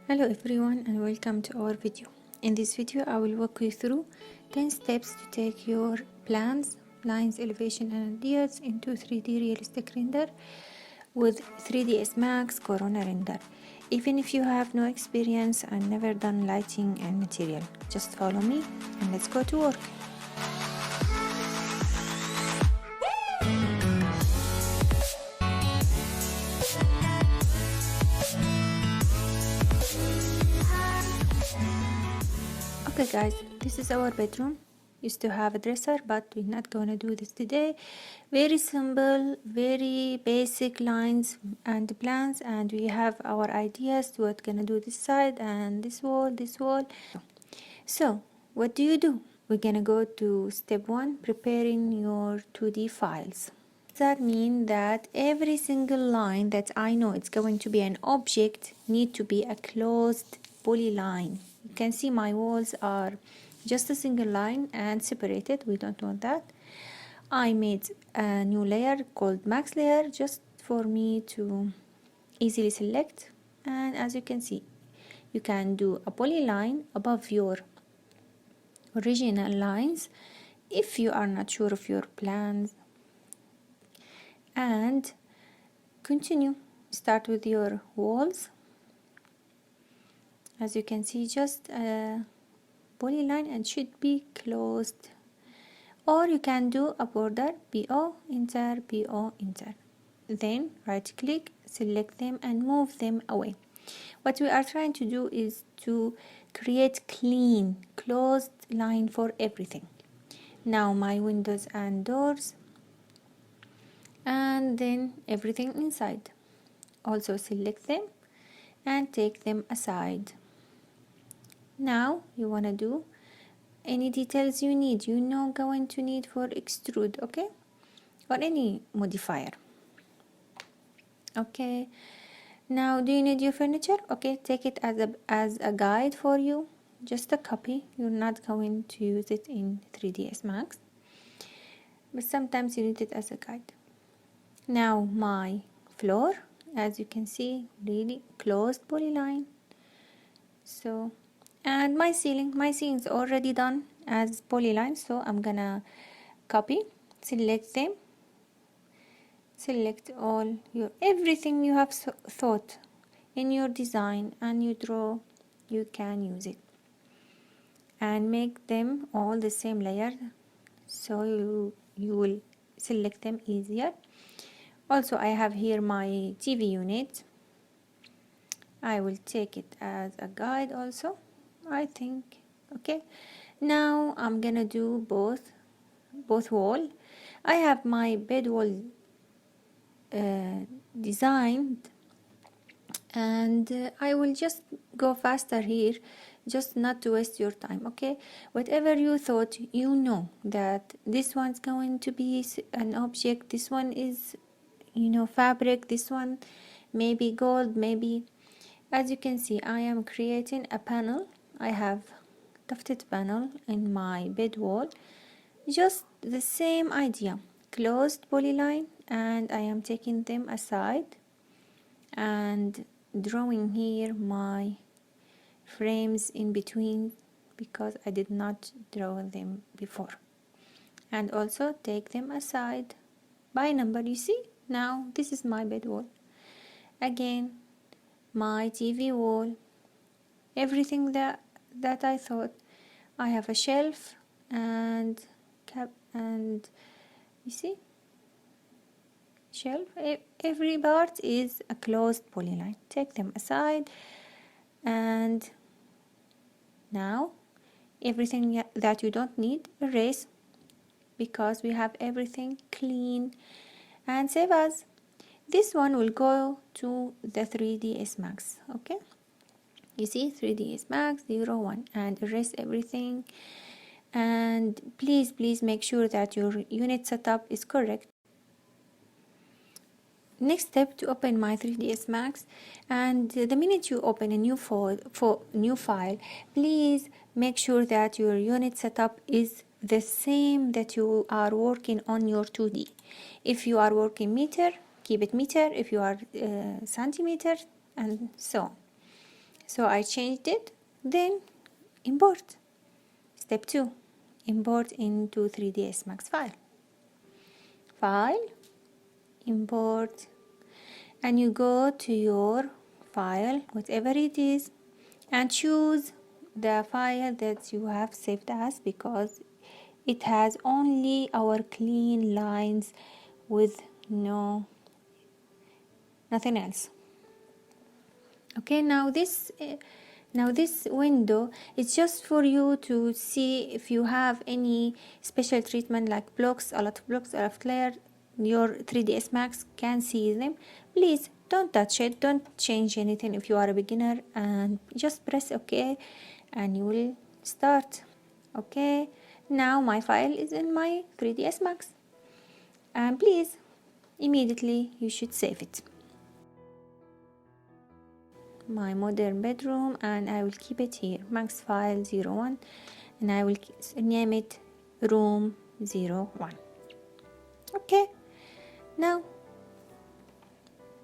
Hello everyone and welcome to our video. In this video I will walk you through 10 steps to take your plans, lines, elevation and ideas into 3D realistic render with 3ds Max Corona Render. Even if you have no experience and never done lighting and material, just follow me and let's go to work. Okay guys, this is our bedroom. Used to have a dresser, but we're not gonna do this today. Very simple, very basic lines and plans, and we have our ideas to what gonna do this side and this wall. So what do? We're gonna go to step 1, preparing your 2D files. That means that every single line that I know it's going to be an object need to be a closed polyline. You can see my walls are just a single line and separated. We don't want that. I made a new layer called max layer just for me to easily select, and as you can see you can do a polyline above your original lines if you are not sure of your plans, and continue. Start with your walls. As you can see, just a polyline and should be closed, or you can do a border, BO, enter, BO, enter. Then right click, select them and move them away. What we are trying to do is to create clean closed line for everything. Now my windows and doors, and then everything inside, also select them and take them aside. Now you want to do any details you need, going to need for extrude, okay, or any modifier. Okay, now do you need your furniture? Okay, take it as a guide for you, just a copy. You're not going to use it in 3ds Max, but sometimes you need it as a guide. Now my floor, as you can see, really closed polyline. So, and my ceiling is already done as polyline, so I'm gonna copy, select them, select all your everything you have thought in your design and you draw, you can use it and make them all the same layer, so you will select them easier. Also I have here my TV unit. I will take it as a guide also, I think. Okay, now I'm gonna do both wall. I have my bed wall designed, and I will just go faster here, just not to waste your time. Okay, whatever you thought, that this one's going to be an object, this one is fabric, this one maybe gold, maybe. As you can see, I am creating a panel. I have tufted panel in my bed wall, just the same idea, closed polyline, and I am taking them aside and drawing here my frames in between because I did not draw them before, and also take them aside by number. You see, now this is my bed wall. Again, my TV wall, everything that I thought. I have a shelf and and you see, shelf, every part is a closed polyline. Take them aside, and now everything that you don't need, erase, because we have everything clean, and save as. This one will go to the 3ds Max. Okay, you see, 3ds Max 01, and erase everything. And please make sure that your unit setup is correct. Next step, to open my 3ds Max, and the minute you open a new file, please make sure that your unit setup is the same that you are working on your 2D. If you are working meter, keep it meter. If you are centimeter, and so on. So I changed it. Then import. Step 2, import into 3ds Max file. File, import, and you go to your file, whatever it is, and choose the file that you have saved as, because it has only our clean lines with nothing else. Okay, now this window is just for you to see if you have any special treatment, like blocks, a lot of blocks, a lot of layers. Your 3ds Max can see them. Please don't touch it, don't change anything if you are a beginner, and just press OK and you will start. Okay, now my file is in my 3ds Max, and please immediately you should save it. My modern bedroom, and I will keep it here, Max file 01, and I will name it room 01. Okay, now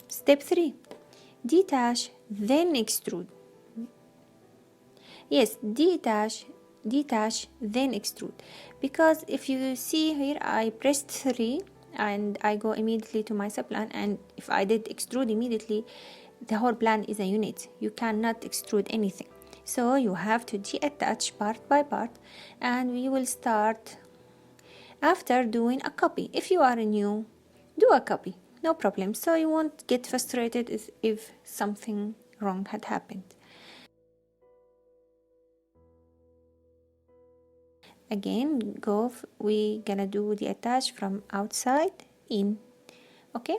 step 3, detach then extrude. Yes, detach then extrude, because if you see here I pressed 3 and I go immediately to my subplan, and if I did extrude immediately, the whole plan is a unit. You cannot extrude anything, so you have to detach part by part, and we will start after doing a copy. If you are new, do a copy, no problem, so you won't get frustrated if something wrong had happened. Again, we gonna do the attach from outside in. Okay,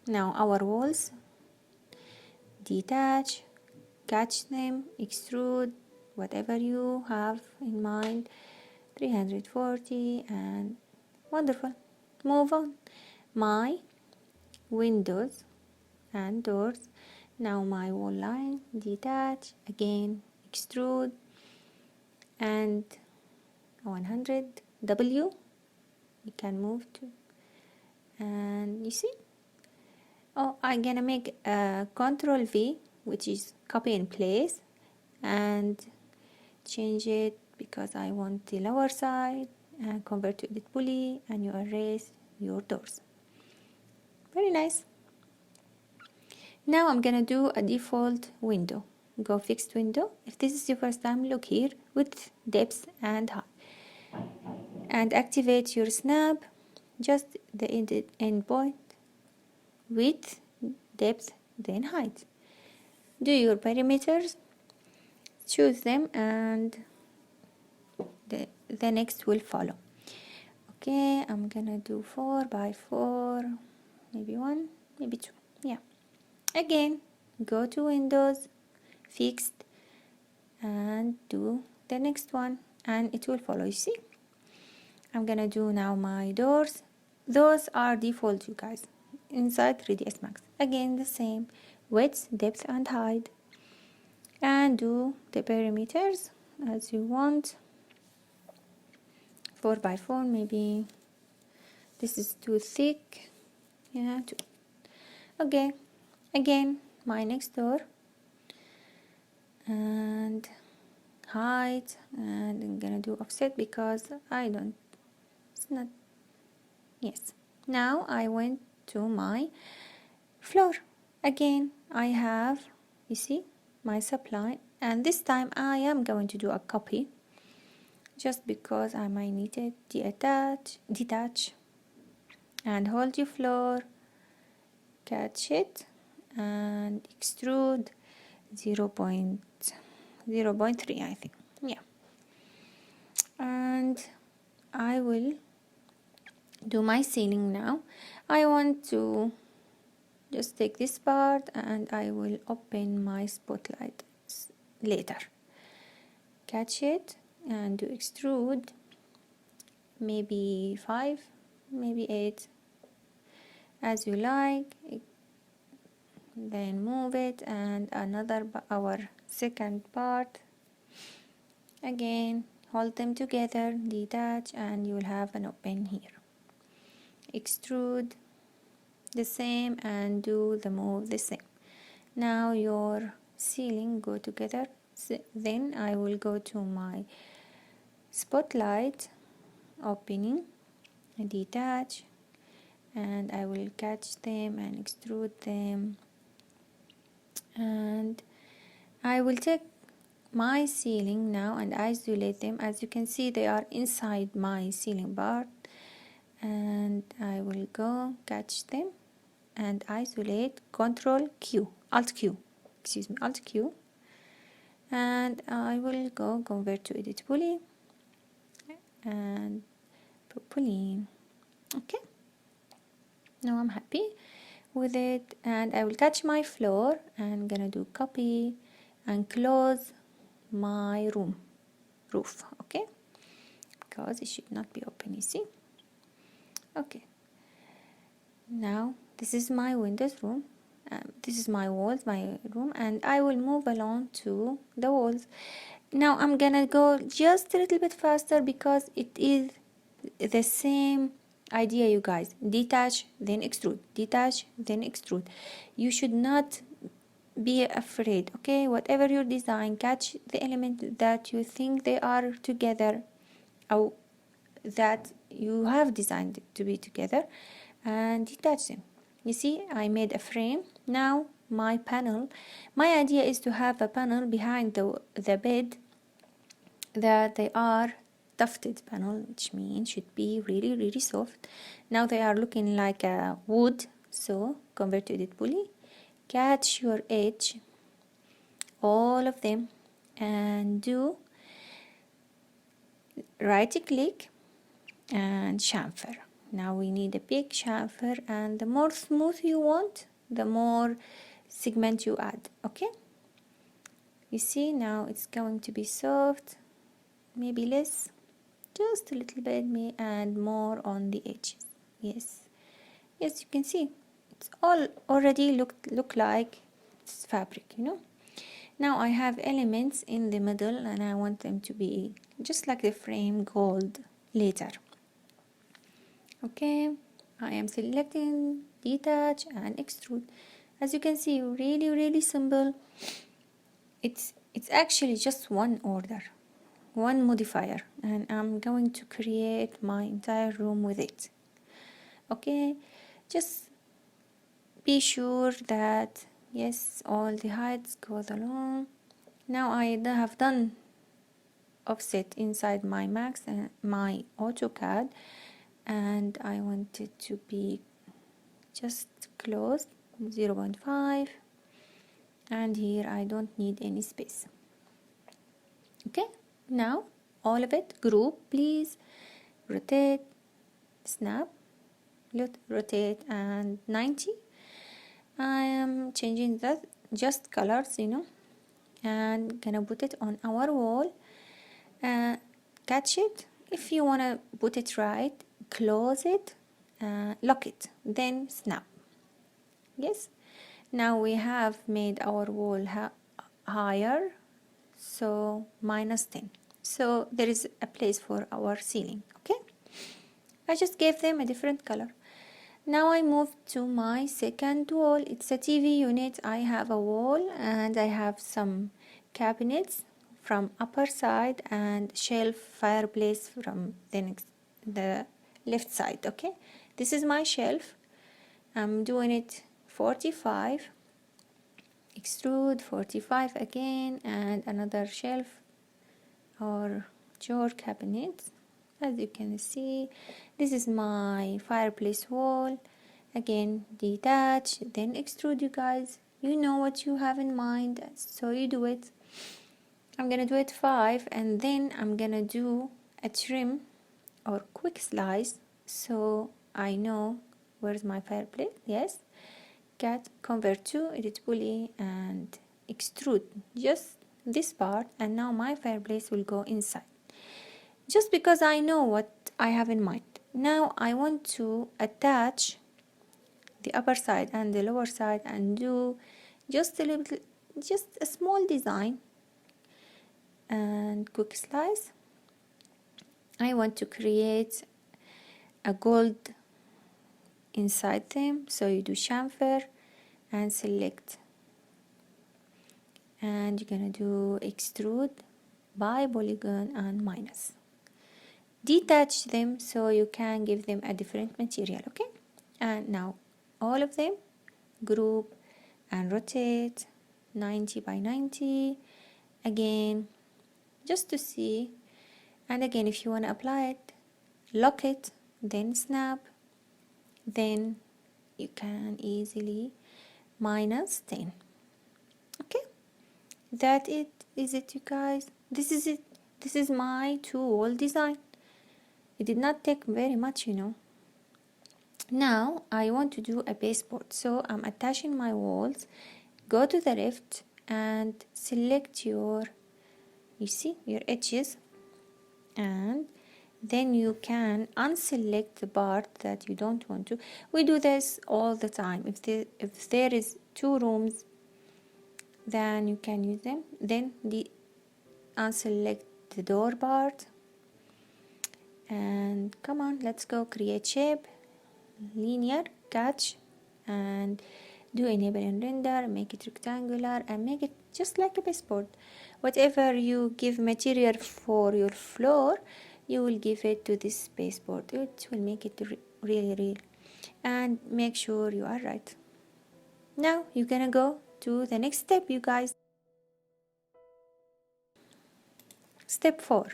now our walls, detach, catch them, extrude, whatever you have in mind, 340, and wonderful. Move on. My windows and doors, now my wall line, detach, again extrude, and 100 W you can move to, and you see, I'm gonna make a Control V, which is copy in place, and change it because I want the lower side, and convert to edit pulley, and you erase your doors. Very nice. Now I'm gonna do a default window. Go fixed window. If this is your first time, look here, width, depth, and height, and activate your snap, just the end point, width, depth, then height. Do your perimeters, choose them, and the next will follow. Okay, I'm gonna do 4 by 4, maybe 1, maybe 2. Yeah, again go to windows, fixed, and do the next one, and it will follow. You see, I'm gonna do now my doors. Those are default, you guys, inside 3ds Max. Again the same, width, depth, and height, and do the perimeters as you want. 4 by 4, maybe this is too thick. Yeah, 2. Okay, again my next door, and height, and I'm gonna do offset because it's not. Yes, now I went to my floor. Again I have, you see, my supply, and this time I am going to do a copy, just because I might need it. Detach, and hold your floor, catch it, and extrude 0.3, I think. Yeah, and I will do my ceiling now. I want to just take this part, and I will open my spotlight later. Catch it and do extrude, maybe 5, maybe 8, as you like. Then move it, and our second part, again hold them together, detach, and you'll have an open here. Extrude, the same and do the move the same. Now your ceiling go together. Then I will go to my spotlight, opening, detach, and I will catch them and extrude them, and I will take my ceiling now and isolate them. As you can see, they are inside my ceiling part, and I will go catch them and isolate. Control Q, Alt Q, excuse me, Alt Q, and I will go convert to edit poly and propylene. Okay, now I'm happy with it, and I will catch my floor and gonna do copy and close my roof. Okay, because it should not be open, you see. Okay, now this is my windows room, this is my walls, my room, and I will move along to the walls. Now I'm gonna go just a little bit faster because it is the same idea, you guys. Detach, then extrude, detach, then extrude. You should not be afraid, okay? Whatever your design, catch the element that you think they are together, or that you have designed to be together, and detach them. You see, I made a frame. Now my panel, my idea is to have a panel behind the bed that they are tufted panel, which means should be really soft. Now they are looking like a wood, so convert to edit poly, catch your edge, all of them, and do right click and chamfer. Now we need a big chamfer, and the more smooth you want, the more segment you add. Okay, you see, now it's going to be soft, maybe less, just a little bit, and more on the edges. Yes, you can see it's all already look like it's fabric, you know. Now I have elements in the middle, and I want them to be just like the frame gold later. Okay, I am selecting detach and extrude. As you can see, really simple. It's actually just one order, one modifier, and I'm going to create my entire room with it. Okay, just be sure that yes, all the heights goes along. Now I have done offset inside my Max and my AutoCAD, and I want it to be just closed 0.5, and here I don't need any space. Okay, now all of it group, please rotate, snap, rotate, and 90. I am changing that, just colors, you know, and gonna put it on our wall. Catch it. If you wanna put it right, close it, lock it, then snap. Yes, now we have made our wall higher, so -10, so there is a place for our ceiling. Okay, I just gave them a different color. Now I move to my second wall. It's a TV unit. I have a wall, and I have some cabinets from upper side and shelf fireplace from the left side. Okay, this is my shelf. I'm doing it 45, extrude 45 again, and another shelf or drawer cabinet. As you can see, this is my fireplace wall. Again, detach, then extrude. You guys, you know what you have in mind, so you do it. I'm gonna do it 5, and then I'm gonna do a trim or quick slice, so I know where's my fireplace. Yes, convert to edit poly and extrude just this part, and now my fireplace will go inside, just because I know what I have in mind. Now I want to attach the upper side and the lower side and do just a little, just a small design, and quick slice. I want to create a gold inside them. So you do chamfer and select, and you're gonna do extrude by polygon and minus. Detach them so you can give them a different material, okay? And now all of them group and rotate 90 by 90 again, just to see. And again, if you want to apply it, lock it, then snap, then you can easily minus 10. Okay, that it is it, you guys. This is it. This is my two-wall design. It did not take very much, you know. Now I want to do a baseboard, so I'm attaching my walls. Go to the rift and select your, you see, your edges, and then you can unselect the part that you don't want to. We do this all the time. If there is two rooms, then you can use them. Then unselect the door part, and come on, let's go create shape, linear, catch, and do enable in render, make it rectangular, and make it just like a baseboard. Whatever you give material for your floor, you will give it to this baseboard. It will make it really real. And make sure you are right. Now you're gonna go to the next step, you guys. Step 4.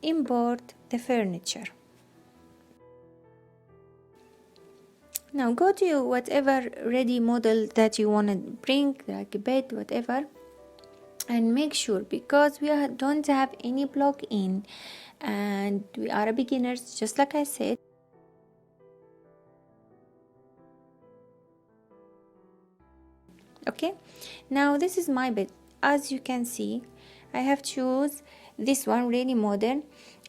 Import the furniture. Now go to whatever ready model that you want to bring, like a bed, whatever, and make sure, because we don't have any block in and we are beginners, just like I said. Okay, now this is my bed. As you can see, I have choose this one, really modern,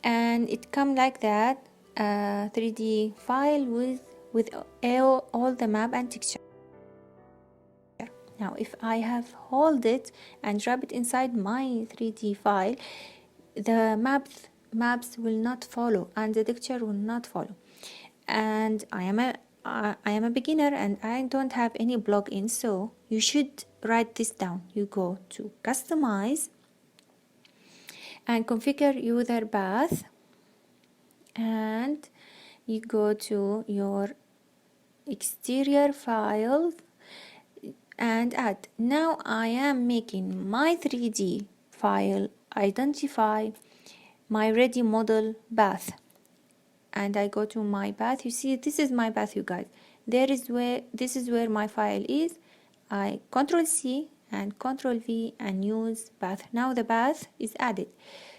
and it come like that, 3D file with all the map and texture. Now if I have hold it and drop it inside my 3D file, the maps will not follow and the texture will not follow. And I am a beginner and I don't have any block in, so you should write this down. You go to customize and configure user path, and you go to your exterior files and add. Now I am making my 3D file, identify my ready model bath, and I go to my bath. You see, this is my bath, you guys. This is where my file is. I Control C and Control V and use bath. Now the bath is added.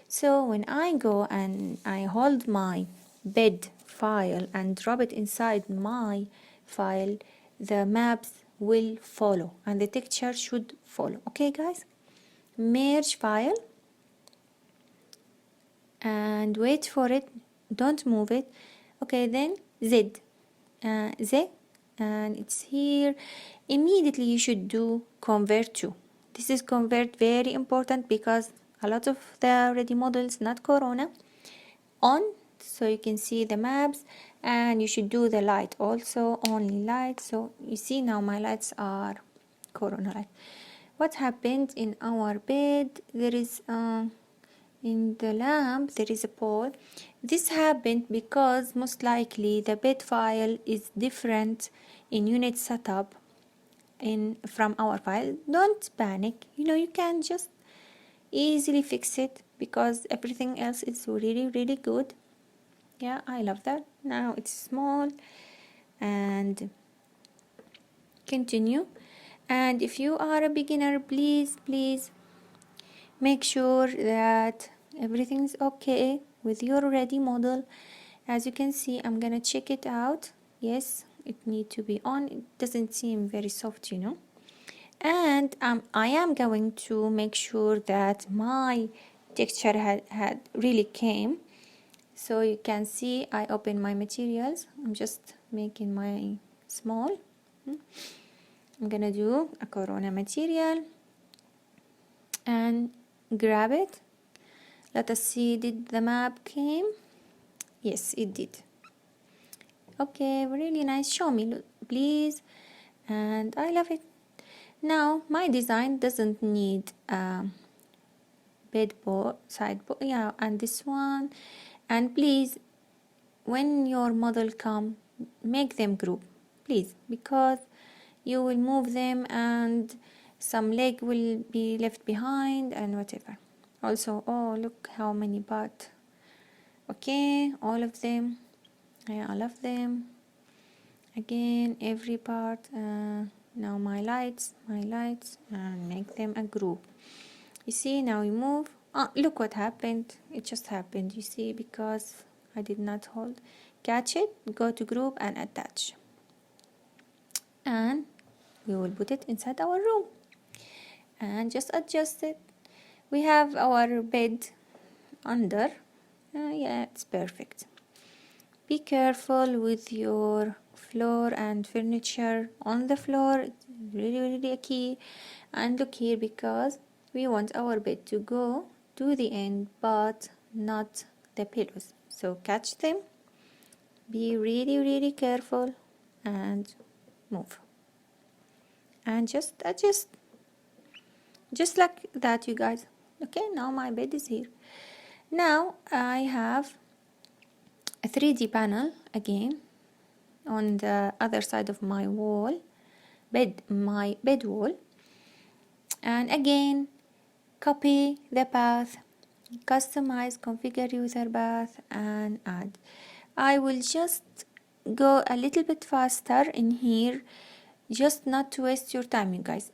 So when I go and I hold my bed file and drop it inside my file, the maps will follow and the texture should follow. Okay guys, merge file and wait for it, don't move it. Okay, then Z, and it's here. Immediately you should do convert to. This is convert, very important, because a lot of the ready models, not Corona, on, so you can see the maps. And you should do the light also, only light. So you see now my lights are Corona light. What happened in our bed? There is in the lamp there is a pole. This happened because most likely the bed file is different in unit setup from our file. Don't panic, you can just easily fix it because everything else is really good. Yeah, I love that. Now it's small, and continue. And if you are a beginner, please make sure that everything's okay with your ready model. As you can see, I'm gonna check it out. Yes, it need to be on. It doesn't seem very soft, and I am going to make sure that my texture had really came. So you can see I open my materials. I'm just making my small. I'm gonna do a Corona material and grab it. Let us see, did the map came? Yes, it did. Okay, really nice. Show me, look, please. And I love it. Now my design doesn't need sideboard, yeah, and this one. And please, when your model come, make them group, please, because you will move them and some leg will be left behind and whatever. Also, oh, look how many parts. Okay, all of them. Yeah, I love them. Again, every part. Now my lights, and make them a group. You see, now we move. Oh, look what happened. It just happened, you see, because I did not hold. Catch it, go to group and attach. And we will put it inside our room. And just adjust it. We have our bed under. Yeah, it's perfect. Be careful with your floor and furniture on the floor. It's really a key. And look here, because we want our bed to go to the end but not the pillows. So catch them, be really careful and move. And just adjust. Just like that, you guys. Okay, now my bed is here. Now I have a 3D panel again on the other side of my wall, my bed wall. And again, copy the path, customize, configure user path and add. I will just go a little bit faster in here, just not to waste your time, you guys.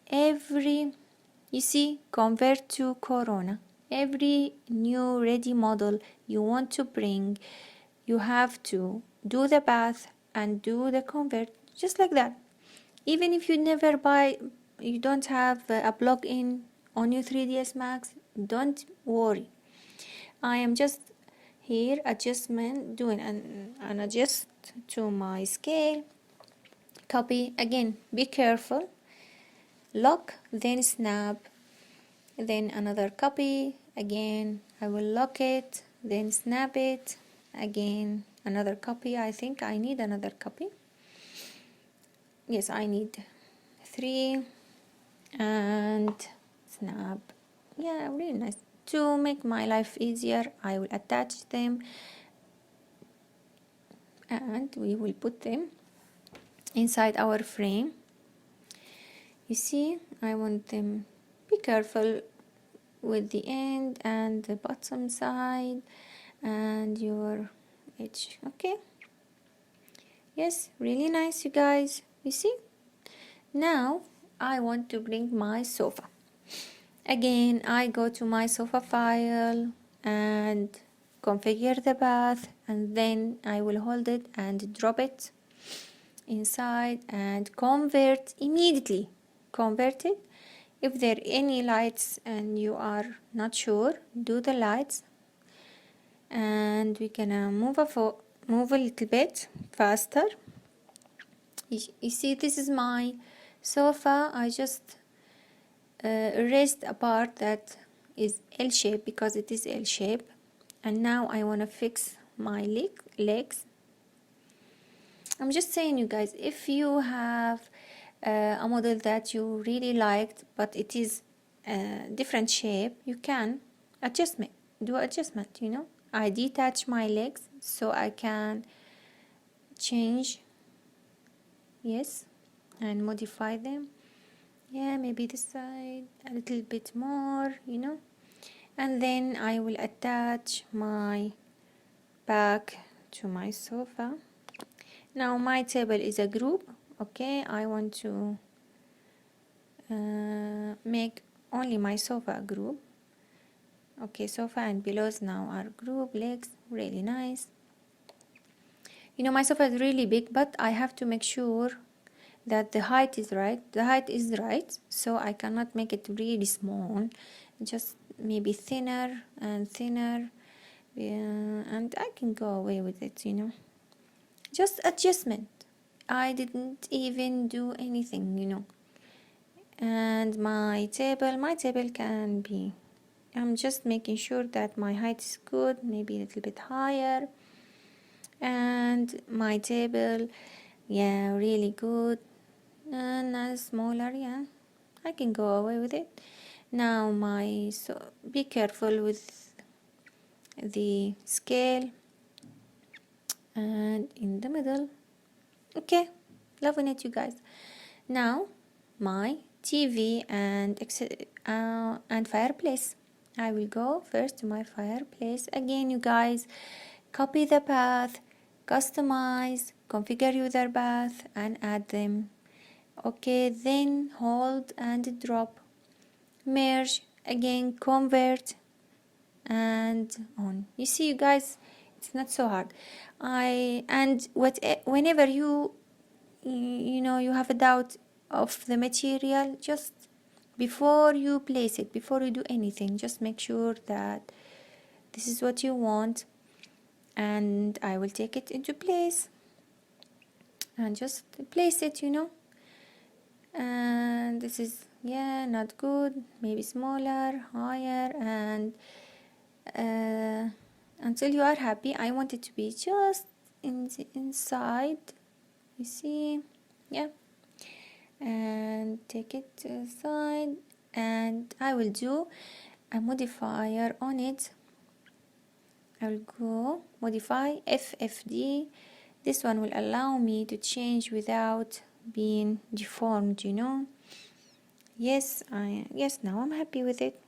You see, convert to Corona. Every new ready model you want to bring, you have to do the path and do the convert, just like that. Even if you you don't have a plugin on your 3ds Max, don't worry. I am just here adjustment, doing an adjust to my scale. Copy again, be careful. Lock, then snap, then another copy. Again, I will lock it, then snap it. Again, another copy. I think I need another copy. Yes, I need 3 and snap. Yeah, really nice. To make my life easier, I will attach them and we will put them inside our frame. You see, I want them, be careful with the end and the bottom side and your edge. Okay, yes, really nice, you guys. You see, now I want to bring my sofa. Again, I go to my sofa file and configure the path, and then I will hold it and drop it inside and convert immediately. Convert it. If there are any lights and you are not sure, do the lights. And we can move a little bit faster. You see, this is my sofa. I just erased a part that is L-shape because it is L-shape. And now I want to fix my legs. I'm just saying, you guys, if you have a model that you really liked but it is a different shape, you can do adjustment, you know. I detach my legs so I can change, yes, and modify them. Yeah, maybe this side a little bit more, you know. And then I will attach my back to my sofa. Now my table is a group. Okay, I want to make only my sofa a group. Okay, sofa and pillows now are group. Legs, really nice. You know, my sofa is really big, but I have to make sure that the height is right. The height is right, so I cannot make it really small. Just maybe thinner and thinner, and I can go away with it, you know. Just adjustment. I didn't even do anything, you know. And my table can be, I'm just making sure that my height is good, maybe a little bit higher. And my table, yeah, really good. And smaller, yeah, I can go away with it. Now so be careful with the scale, and in the middle. Okay, loving it, you guys. Now my TV and fireplace. I will go first to my fireplace. Again, you guys, copy the path, customize, configure user path, and add them. Okay, then hold and drop, merge, again convert, and on. You see, you guys, it's not so hard. Whenever you know you have a doubt of the material, just before you place it, before you do anything, just make sure that this is what you want, and I will take it into place and just place it, you know. And this is, yeah, not good, maybe smaller, higher, and until you are happy. I want it to be just in the inside, you see, yeah. And take it to the side, and I will do a modifier on it. I will go modify FFD. This one will allow me to change without being deformed, you know. Yes, now I'm happy with it.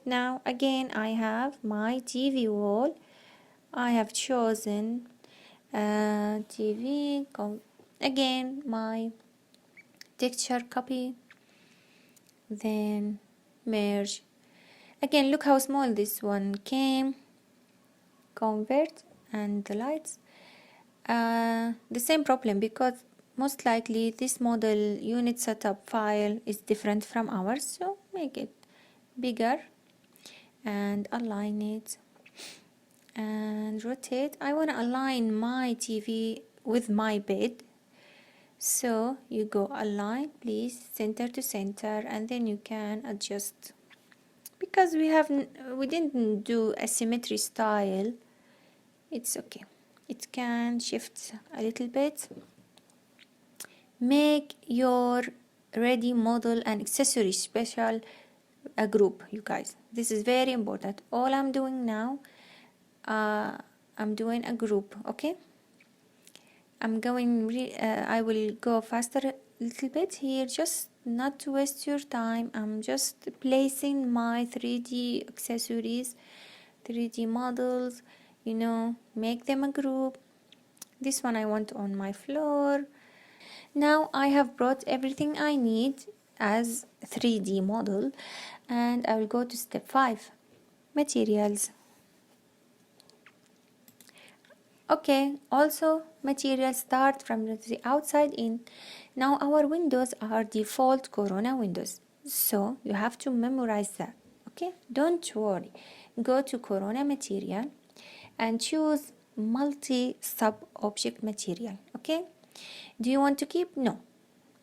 Now again, I have my TV wall. I have chosen TV. Again, my texture, copy, then merge. Again, look how small this one came. Convert, and the lights. The same problem, because most likely this model unit setup file is different from ours, so make it bigger and align it and rotate. I want to align my TV with my bed, so you go align, please, center to center, and then you can adjust. Because we didn't do a symmetry style, it's okay, it can shift a little bit. Make your ready model and accessory special a group, you guys. This is very important. All I'm doing now, I'm doing a group. Okay, I will go faster a little bit here, just not to waste your time. I'm just placing my 3D accessories, 3D models, you know, make them a group. This one I want on my floor. Now I have brought everything I need as 3D model, and I will go to step 5, materials. Okay, also materials start from the outside in. Now our windows are default Corona windows, so you have to memorize that. Okay, don't worry, go to Corona material and choose multi sub object material. Okay, do you want to keep? No,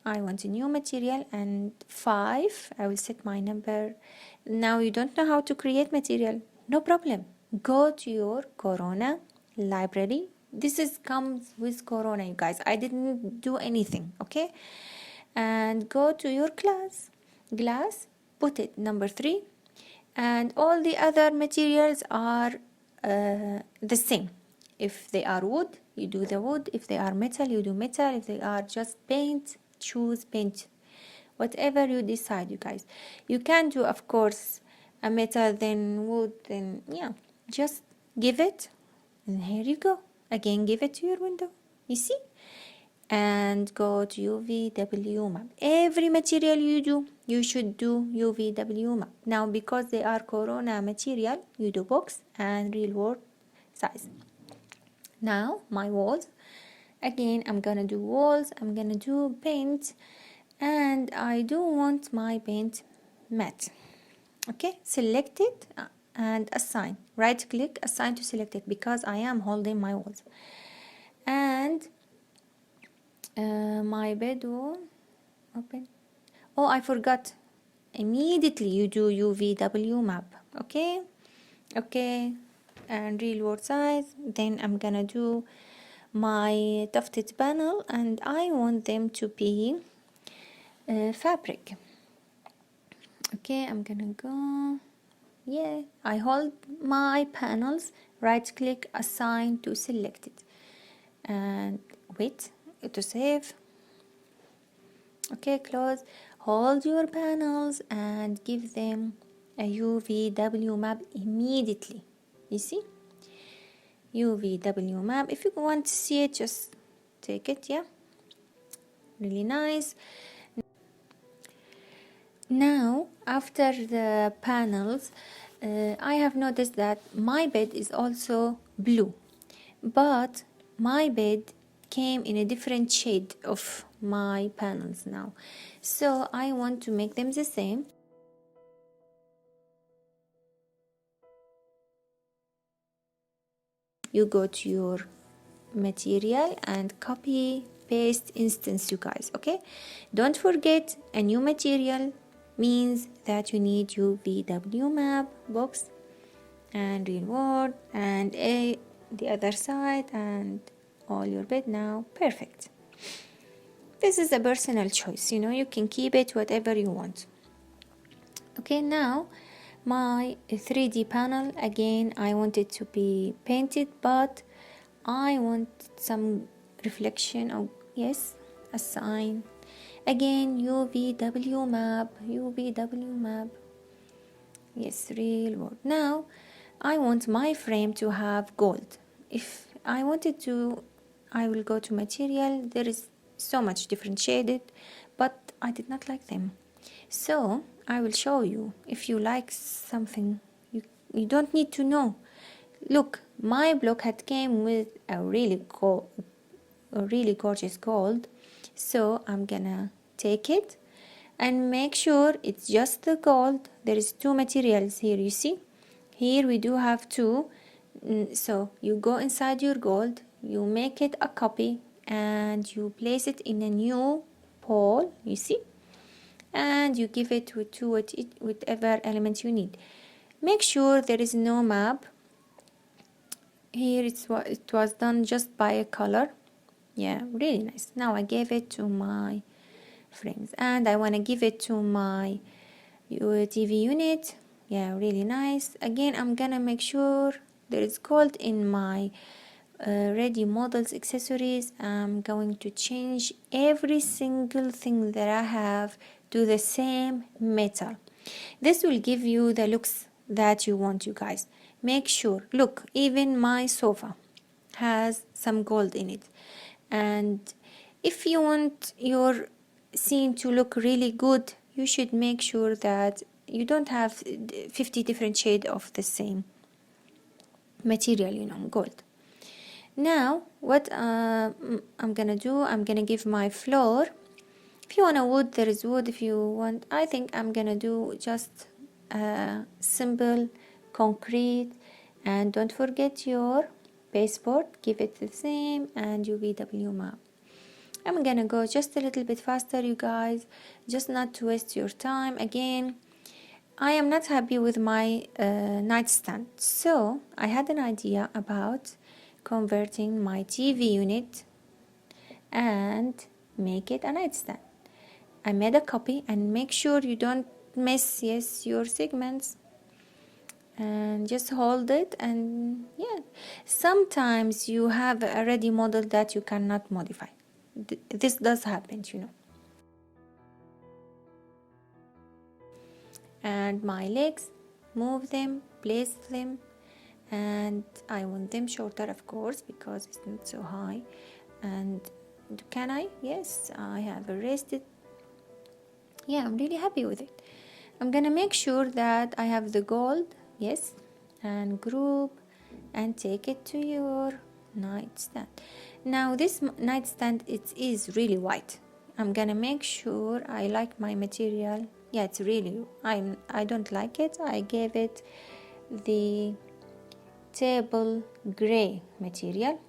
I want a new material, and 5, I will set my number. Now you don't know how to create material, no problem, go to your Corona library. This comes with Corona, you guys, I didn't do anything. Okay, and go to your glass, put it number 3, and all the other materials are the same. If they are wood, you do the wood. If they are metal, you do metal. If they are just paint, choose paint. Whatever you decide, you guys. You can do, of course, a metal, then wood, then yeah, just give it, and here you go. Again, give it to your window, you see, and go to UVW map. Every material you do, you should do UVW map. Now, because they are Corona material, you do box and real world size. Now my walls, again, I'm gonna do walls, I'm gonna do paint, and I do want my paint matte. Okay, select it and assign, right click, assign to selected, because I am holding my walls. And my bedroom, open. Oh, I forgot, immediately you do UVW map. Okay, and real world size. Then I'm gonna do my tufted panel, and I want them to be fabric. Okay, I'm gonna go, yeah, I hold my panels, right click, assign to select it, and wait to save. Okay, close. Hold your panels and give them a UVW map immediately. You see, UVW map. If you want to see it, just take it. Yeah, really nice. Now after the panels, I have noticed that my bed is also blue, but my bed came in a different shade of my panels now, so I want to make them the same. You go to your material and copy paste instance, you guys. Okay, don't forget, a new material means that you need UVW map box and real world and the other side and all your bed. Now perfect. This is a personal choice, you know, you can keep it whatever you want. Okay, now my 3D panel, again I want it to be painted, but I want some reflection of, yes, assign again UVW map, yes, real world. Now I want my frame to have gold. If I wanted to, I will go to material. There is so much different shaded, but I did not like them, so I will show you. If you like something, you don't need to know. Look, my block had came with a really gorgeous gold, so I'm gonna take it and make sure it's just the gold. There is two materials here, you see. Here we do have two. So you go inside your gold, you make it a copy, and you place it in a new pole, you see, and you give it to whatever element you need. Make sure there is no map. Here it was done just by a color. Yeah, really nice. Now I gave it to my frames, and I want to give it to my TV unit. Yeah, really nice. Again, I'm gonna make sure there is gold in my ready models accessories. I'm going to change every single thing that I have to the same metal. This will give you the looks that you want, you guys. Make sure, look, even my sofa has some gold in it, and if you want your scene to look really good, you should make sure that you don't have 50 different shades of the same material, you know, gold. Now what I'm gonna do, I'm gonna give my floor, if you want a wood, there is wood. If you want, I think I'm gonna do just simple concrete. And don't forget your baseboard, give it the same, and UVW map. I'm gonna go just a little bit faster, you guys, just not to waste your time. Again, I am not happy with my nightstand, so I had an idea about converting my TV unit and make it a nightstand. I made a copy, and make sure you don't mess, yes, your segments, and just hold it. And yeah, sometimes you have a ready model that you cannot modify. This does happen, you know. And my legs, move them, place them, and I want them shorter, of course, because it's not so high. And can I? Yes, I have erased it. Yeah, I'm really happy with it. I'm gonna make sure that I have the gold, yes, and group, and take it to your nightstand. Now this nightstand, it is really white. I'm gonna make sure I like my material. Yeah, it's really, I don't like it. I gave it the table gray material.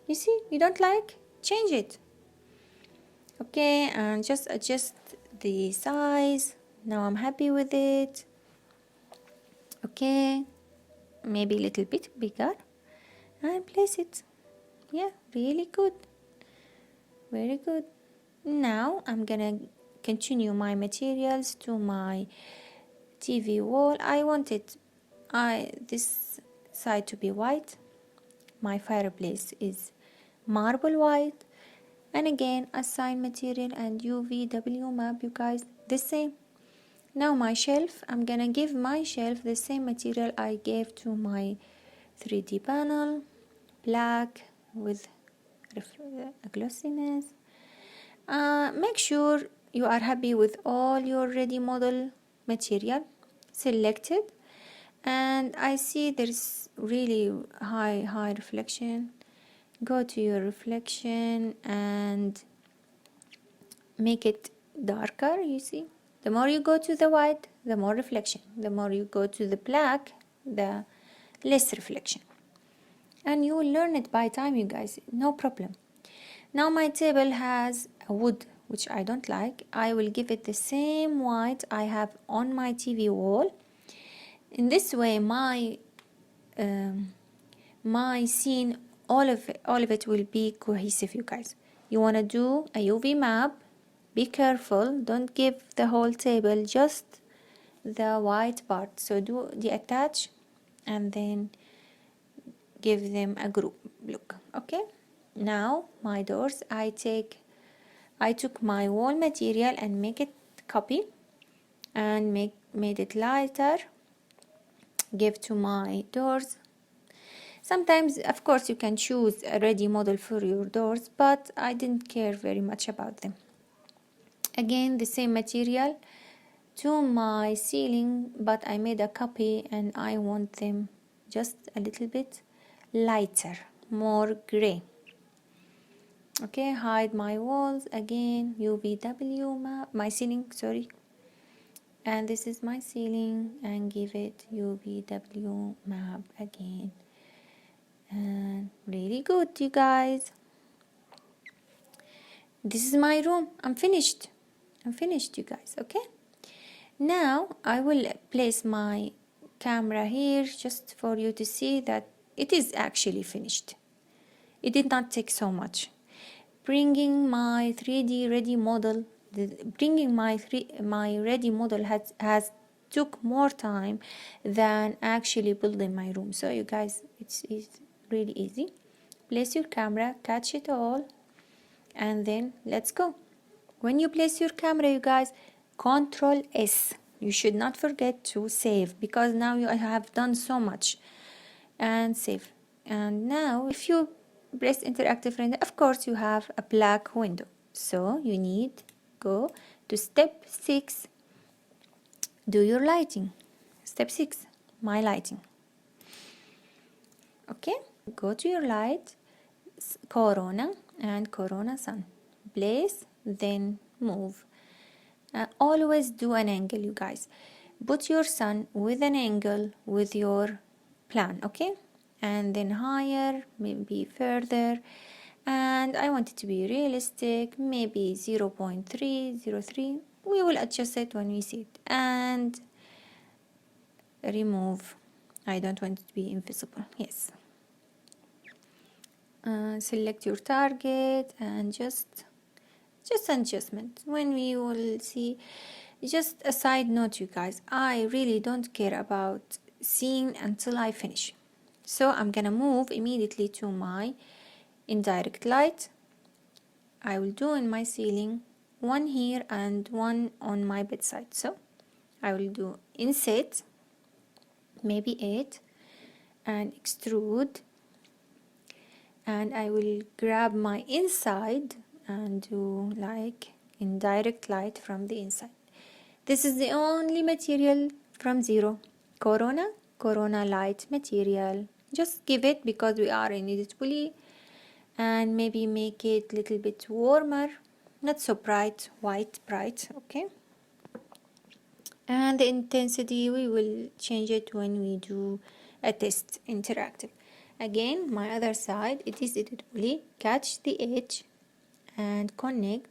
You see, you don't like, change it. Okay, and just adjust the size. Now I'm happy with it. Okay, maybe a little bit bigger, and place it. Yeah, really good, very good. Now I'm gonna continue my materials to my TV wall. I wanted this side to be white. My fireplace is marble white, and again assign material and UVW map, you guys, the same. Now my shelf, I'm gonna give my shelf the same material I gave to my 3D panel, black with glossiness. Make sure you are happy with all your ready model material selected, and I see there's really high reflection. Go to your reflection and make it darker. You see, the more you go to the white, the more reflection. The more you go to the black, the less reflection. And you will learn it by time, you guys, no problem. Now my table has a wood, which I don't like. I will give it the same white I have on my TV wall. In this way, my scene, all of it will be cohesive, you guys. You want to do a UV map. Be careful, don't give the whole table, just the white part. So do the attach and then give them a group look. Okay, now my doors, I took my wall material and make it copy and made it lighter, give to my doors. Sometimes of course you can choose a ready model for your doors, but I didn't care very much about them. Again, the same material to my ceiling, but I made a copy and I want them just a little bit lighter, more gray. Okay, hide my walls again, UVW map, my ceiling, sorry, and this is my ceiling, and give it UVW map again. And really good, you guys. This is my room. I'm finished, you guys. Okay, now I will place my camera here just for you to see that it is actually finished. It did not take so much. Bringing my 3D ready model, my ready model has took more time than actually building my room. So you guys, it's really easy. Place your camera, catch it all, and then let's go. When you place your camera, you guys, Control S. You should not forget to save, because now you have done so much, and save. And now if you press interactive render, of course you have a black window, so you need go to step 6, do your lighting. Step 6, my lighting. Okay, go to your light, corona and corona sun, place, then move. Always do an angle, you guys. Put your sun with an angle with your plan. Okay, and then higher, maybe further, and I want it to be realistic, maybe 0.303. We will adjust it when we see it, and remove. I don't want it to be invisible. Yes, select your target and just adjustment. When we will see, just a side note, you guys, I really don't care about seeing until I finish. So I'm gonna move immediately to my indirect light. I will do in my ceiling, one here and one on my bedside. So I will do inset, maybe 8, and extrude, and I will grab my inside and do like indirect light from the inside. This is the only material from zero, corona light material. Just give it, because we are in Italy, and maybe make it a little bit warmer, not so bright, white bright. Okay, and the intensity we will change it when we do a test interactive. Again, my other side, it is editable. Catch the edge and connect,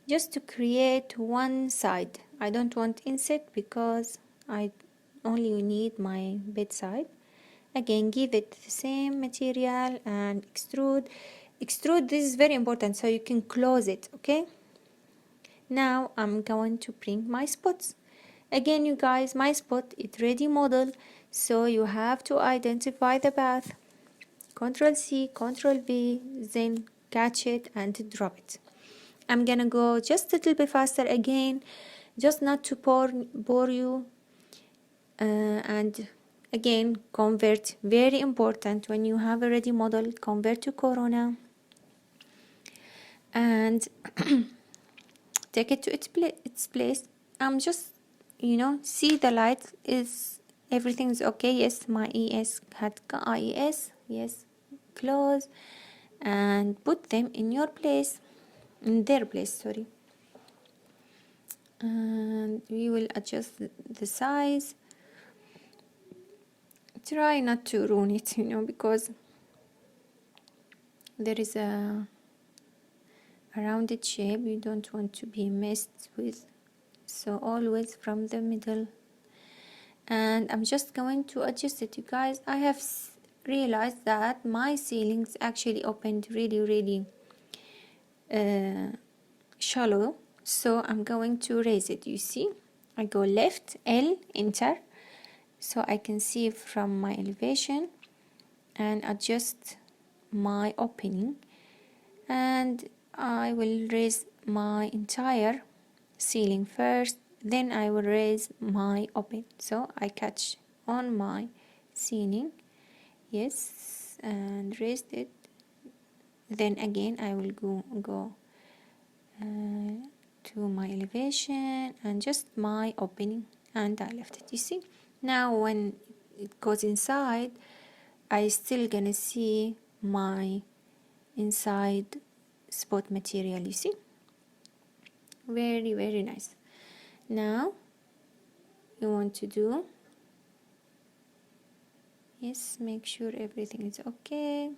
just to create one side. I don't want inset because I only need my bedside, Again, give it the same material and extrude. Extrude, this is very important so you can close it, okay? Now I'm going to bring my spots. Again, you guys, my spot is ready model, so you have to identify the path. Control C, Control V, then catch it and drop it. I'm gonna go just a little bit faster again, just not to bore you. And again, convert, very important when you have a ready model, convert to Corona and take it to its place. I'm just, see the light is, everything's okay. Yes, my ES had IES. Yes, close and put them in your place, in their place, sorry. And we will adjust the size. Try not to ruin it, because there is a rounded shape you don't want to be messed with, so always from the middle. And I'm just going to adjust it, you guys. I have realized that my ceilings actually opened really shallow, so I'm going to raise it. You see, I go left, L, enter, so I can see from my elevation and adjust my opening, and I will raise my entire ceiling first, then I will raise my open. So I catch on my ceiling, yes, and raised it. Then again I will go to my elevation and just my opening, and I left it. You see, now when it goes inside, I still gonna see my inside spot material. You see, very nice. Now you want to do, yes, make sure everything is okay,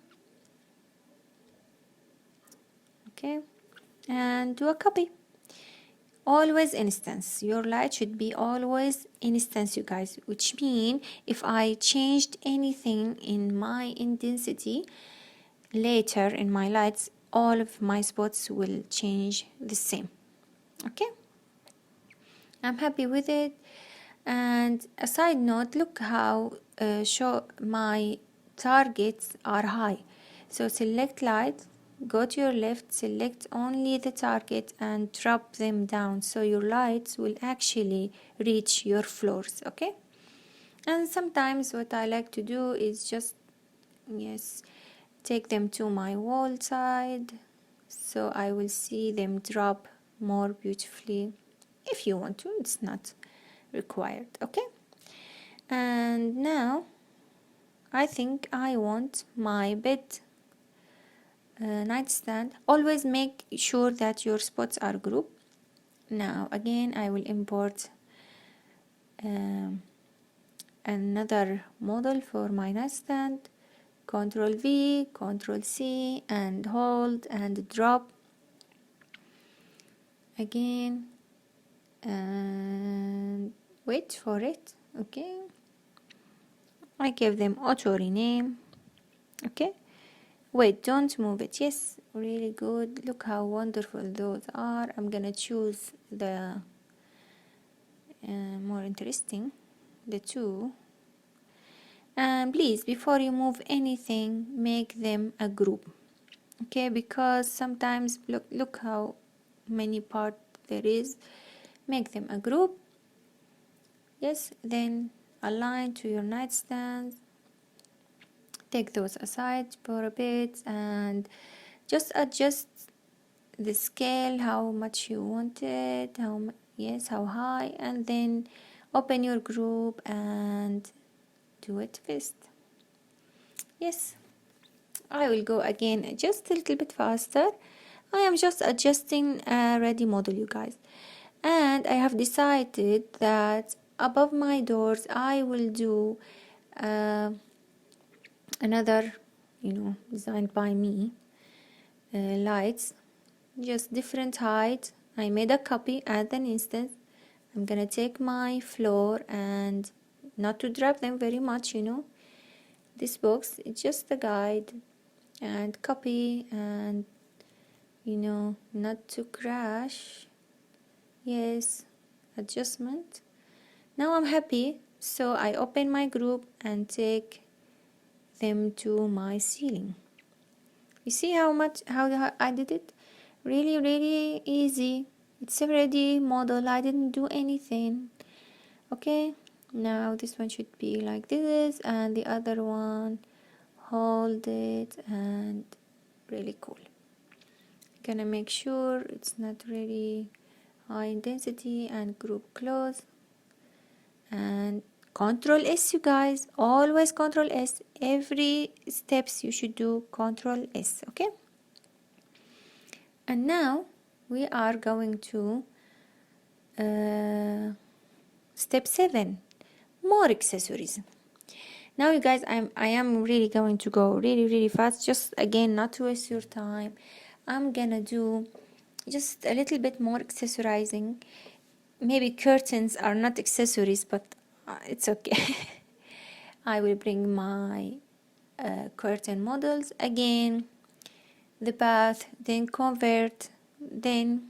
and do a copy. Always instance, your light should be always instance, you guys, which mean if I changed anything in my intensity later in my lights, all of my spots will change the same. Okay, I'm happy with it. And a side note, look how my targets are high. So select light, go to your left, select only the target and drop them down, so your lights will actually reach your floors. Okay, and sometimes what I like to do is just, yes, take them to my wall side, so I will see them drop more beautifully. If you want to, it's not required. Okay, and now I think I want my bed nightstand. Always make sure that your spots are grouped. Now again I will import another model for my nightstand. Control V, Control C, and hold and drop again, and wait for it. Okay, I give them auto rename. Okay, wait, don't move it. Yes, really good. Look how wonderful those are. I'm gonna choose the more interesting, the two. And please, before you move anything, make them a group. Okay, because sometimes look how many parts there is. Make them a group. Yes, then align to your nightstand. Take those aside for a bit and just adjust the scale, how much you want it, how high, and then open your group and do it fast. Yes, I will go again just a little bit faster. I am just adjusting a ready model, you guys, and I have decided that above my doors I will do another, designed by me, lights, just different height. I made a copy at an instance. I'm gonna take my floor and not to drop them very much, this box. It's just a guide, and copy, and not to crash. Yes, adjustment. Now I'm happy, so I open my group and take them to my ceiling. You see how I did it? Really, really easy. It's already model. I didn't do anything. Okay, now this one should be like this, and the other one, hold it, and really cool. Gonna make sure it's not really high intensity, and group close, and Control S, you guys, always Control S. Every steps you should do Control S, okay? And now we are going to step 7, more accessories. Now you guys, I am really going to go really fast, just again not to waste your time. I'm gonna do just a little bit more accessorizing. Maybe curtains are not accessories, but it's okay. I will bring my curtain models again, the path, then convert, then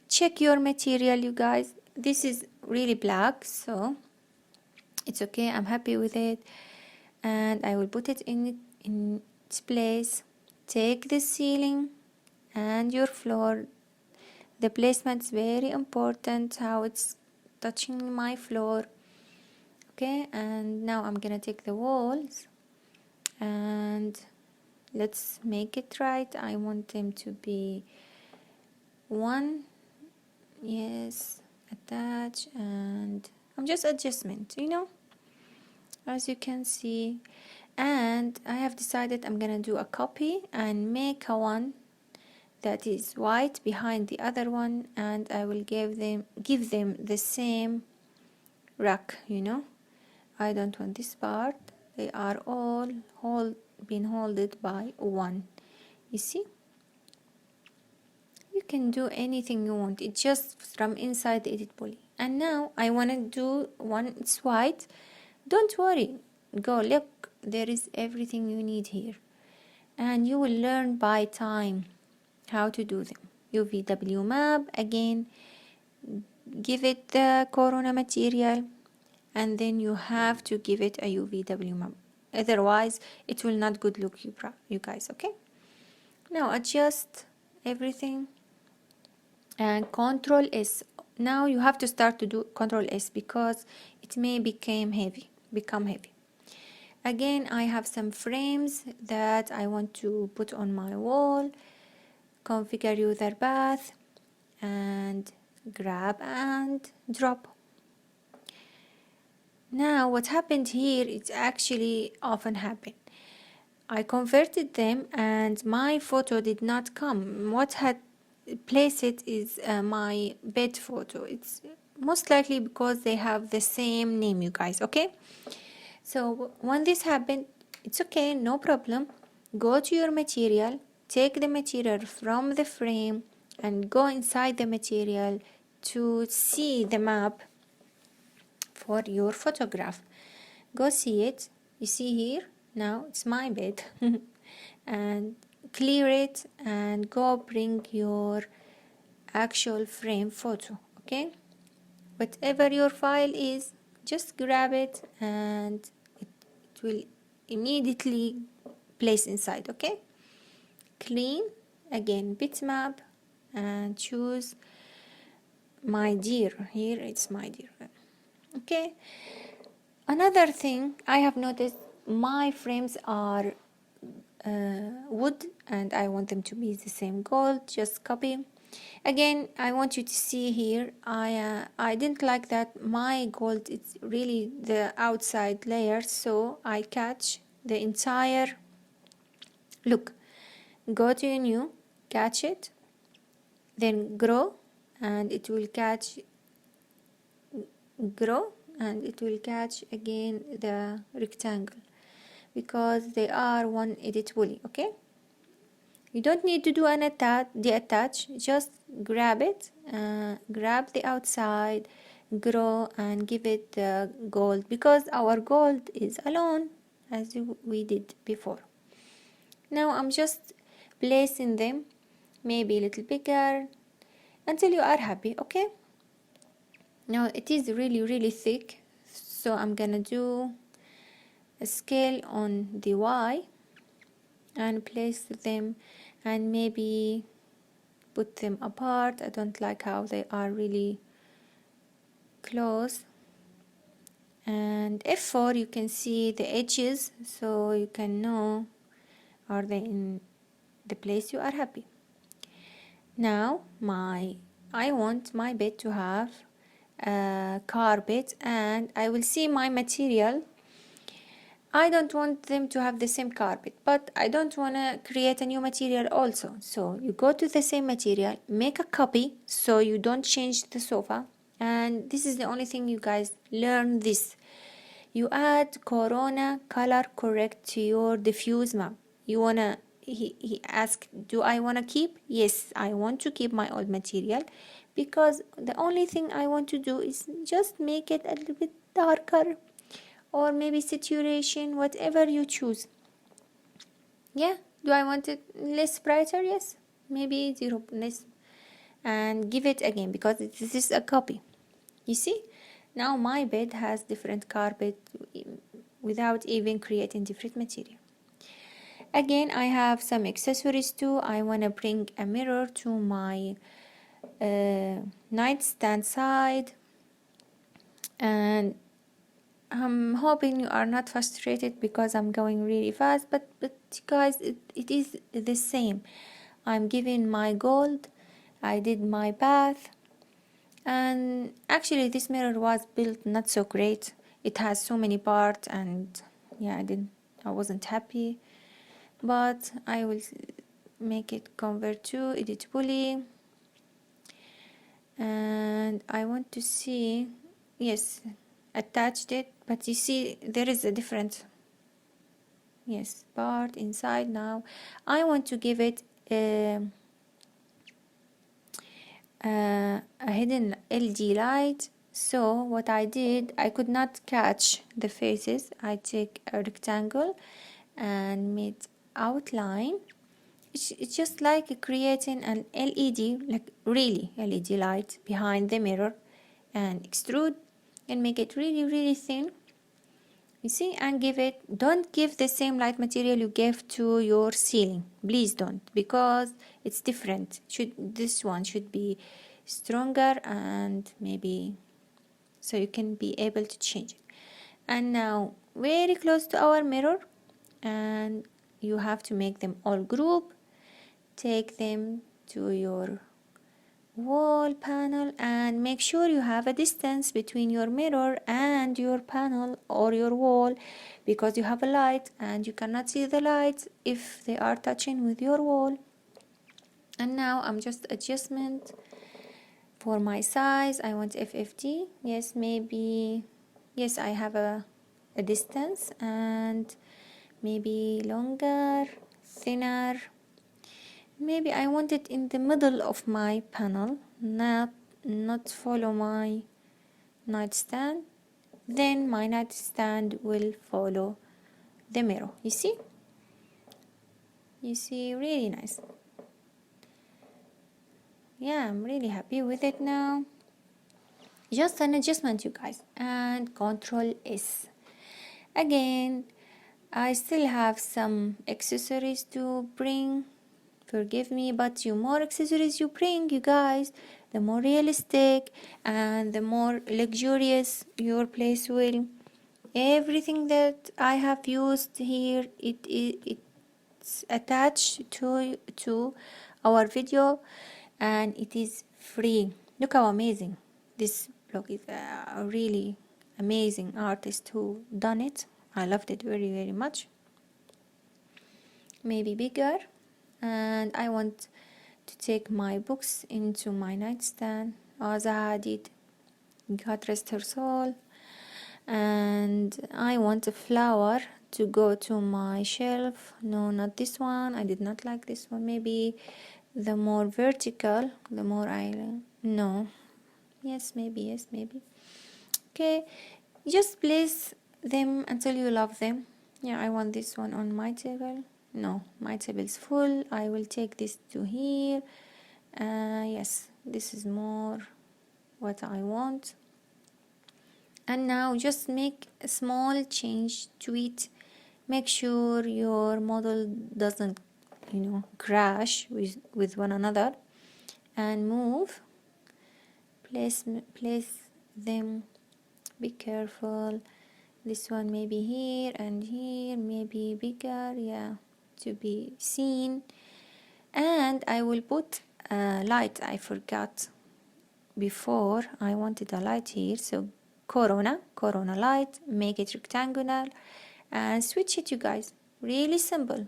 check your material, you guys. This is really black, so it's okay. I'm happy with it, and I will put it in its place. Take the ceiling and your floor. The placement is very important, how it's touching my floor. Okay, and now I'm gonna take the walls and let's make it right. I want them to be one. Yes, attach, and I'm just adjustment, as you can see. And I have decided I'm gonna do a copy and make a one that is white behind the other one, and I will give them the same rack. I don't want this part. They are all been holded by one. You see, you can do anything you want. It's just from inside the edit poly. And now I want to do one. It's white. Don't worry, go look, there is everything you need here, and you will learn by time how to do them. UVW map, again, give it the corona material, and then you have to give it a UVW map, otherwise it will not good look, you guys. Okay, now adjust everything and Control S. Now you have to start to do Control S because it may become heavy. Again, I have some frames that I want to put on my wall. Configure user path and grab and drop. Now what happened here, it's actually often happen. I converted them and my photo did not come. What had placed it is my bed photo. It's most likely because they have the same name, you guys. Okay, so when this happened, it's okay, no problem. Go to your material, take the material from the frame and go inside the material to see the map for your photograph. Go see it. You see here, now it's my bed. And clear it and go bring your actual frame photo. Okay, whatever your file is, just grab it and it will immediately place inside. Okay, clean again bitmap and choose my dear. Here it's my dear. Okay, another thing I have noticed, my frames are wood and I want them to be the same gold. Just copy. Again, I want you to see here, I didn't like that my gold it's really the outside layer, so I catch the entire look. Go to your new, catch it, then grow, and it will catch again the rectangle because they are one edit poly. Okay, you don't need to do an attach, just grab it, grab the outside, grow and give it the gold because our gold is alone as we did before. Now I'm just placing them maybe a little bigger until you are happy. Okay, now it is really thick, so I'm gonna do a scale on the Y and place them and maybe put them apart. I don't like how they are really close. And F4, you can see the edges, so you can know are they in the place you are happy. Now I want my bed to have a carpet, and I will see my material. I don't want them to have the same carpet, but I don't want to create a new material also. So you go to the same material, make a copy so you don't change the sofa. And this is the only thing, you guys learn this. You add Corona color correct to your diffuse map. You wanna, he asked, do I wanna keep? Yes, I want to keep my old material, because the only thing I want to do is just make it a little bit darker, or maybe saturation, whatever you choose. Yeah, do I want it less brighter? Yes, maybe 0 less, and give it again, because this is a copy. You see, now my bed has different carpet without even creating different material. Again, I have some accessories too. I want to bring a mirror to my nightstand side, and I'm hoping you are not frustrated because I'm going really fast, but guys, it is the same. I'm giving my gold, I did my bath, and actually this mirror was built not so great. It has so many parts, and yeah, I wasn't happy, but I will make it convert to editable. And I want to see, yes, attached it, but you see there is a different part inside. Now I want to give it a hidden LED light. So what I did, I could not catch the faces. I take a rectangle and made outline. It's just like creating an LED, like really LED light behind the mirror, and extrude and make it really thin. You see, and don't give the same light material you gave to your ceiling. Please don't, because it's different. This one should be stronger, and maybe so you can be able to change it. And now very close to our mirror, and you have to make them all group. Take them to your wall panel and make sure you have a distance between your mirror and your panel or your wall, because you have a light and you cannot see the lights if they are touching with your wall. And now I'm just adjustment for my size. I want FFD. Yes, maybe, yes, I have a distance, and maybe longer, thinner. Maybe I want it in the middle of my panel, not follow my nightstand. Then my nightstand will follow the mirror. You see, really nice. Yeah, I'm really happy with it now. Just an adjustment, you guys. And Control S. Again, I still have some accessories to bring. Forgive me, but the more accessories you bring, you guys, the more realistic and the more luxurious your place will. Everything that I have used here, it's attached to our video, and it is free. Look how amazing this blog is. A really amazing artist who done it. I loved it very much. Maybe bigger. And I want to take my books into my nightstand. Aza did, God rest her soul. And I want a flower to go to my shelf. No, not this one. I did not like this one. Maybe the more vertical, the more no. Yes, maybe. Okay, just place them until you love them. Yeah, I want this one on my table. No, my table is full. I will take this to here. Yes, this is more what I want. And now just make a small change to it. Make sure your model doesn't, crash with one another. And move. Place them. Be careful. This one maybe here and here, maybe bigger, yeah, to be seen. And I will put a light. I forgot before, I wanted a light here, so corona light, make it rectangular and switch it, you guys. Really simple.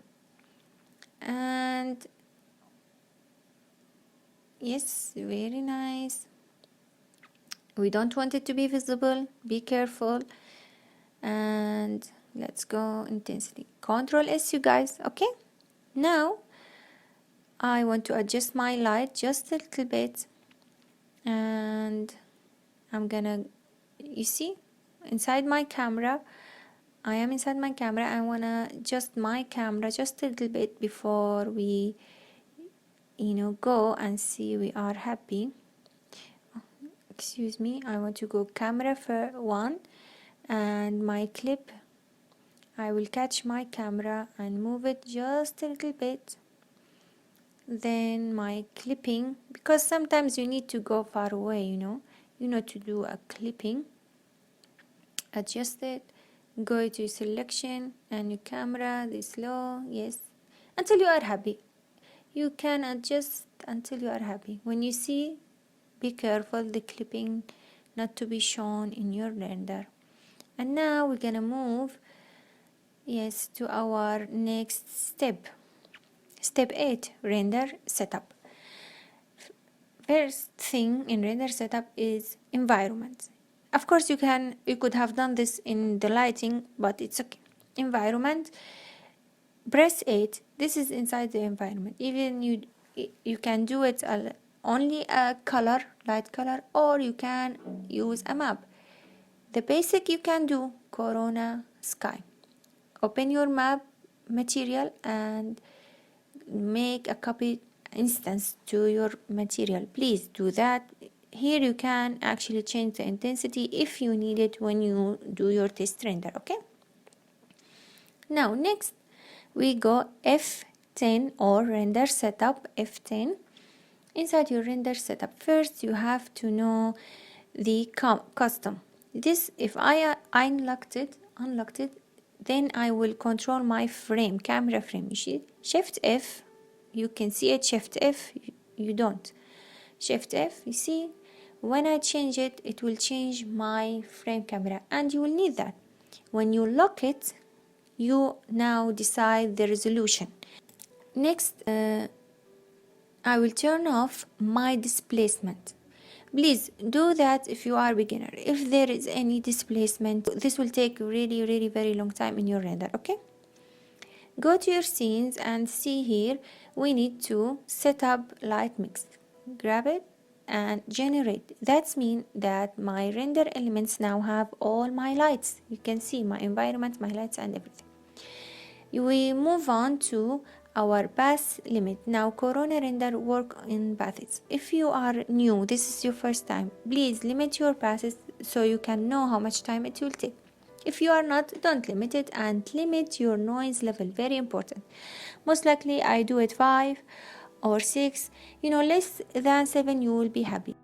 And yes, very nice. We don't want it to be visible, be careful. And let's go intensity, Control S, you guys. Okay, now I want to adjust my light just a little bit, and I'm gonna, you see, inside my camera, I am inside my camera. I wanna adjust my camera just a little bit before we go and see we are happy. Excuse me, I want to go camera for one, and my clip, I will catch my camera and move it just a little bit. Then my clipping, because sometimes you need to go far away, to do a clipping. Adjust it, go to selection and your camera, this low, yes, until you are happy. You can adjust until you are happy. When you see, be careful the clipping not to be shown in your render. And now we're gonna move, yes, to our next step. Step 8, render setup. First thing in render setup is environment. Of course you could have done this in the lighting, but it's okay. Environment, press 8. This is inside the environment. Even you can do it only a color, light color, or you can use a map. The basic you can do corona sky. Open your map material and make a copy instance to your material. Please do that. Here you can actually change the intensity if you need it when you do your test render. Okay, now next we go F10 or render setup. F10. Inside your render setup, first you have to know the custom. This, if I unlocked it, then I will control my frame, camera frame. You see, Shift F, you can see it. Shift F, you don't. Shift F, you see, when I change it, it will change my frame camera, and you will need that. When you lock it, you now decide the resolution. Next, I will turn off my displacement. Please do that if you are beginner. If there is any displacement, this will take really very long time in your render. Okay, go to your scenes and see here we need to set up light mix. Grab it and generate. That's mean that my render elements now have all my lights. You can see my environment, my lights and everything. We move on to our path limit. Now corona render work in paths. If you are new, this is your first time, please limit your passes so you can know how much time it will take. If you are not, don't limit it, and limit your noise level, very important. Most likely I do it 5 or 6, less than 7 you will be happy.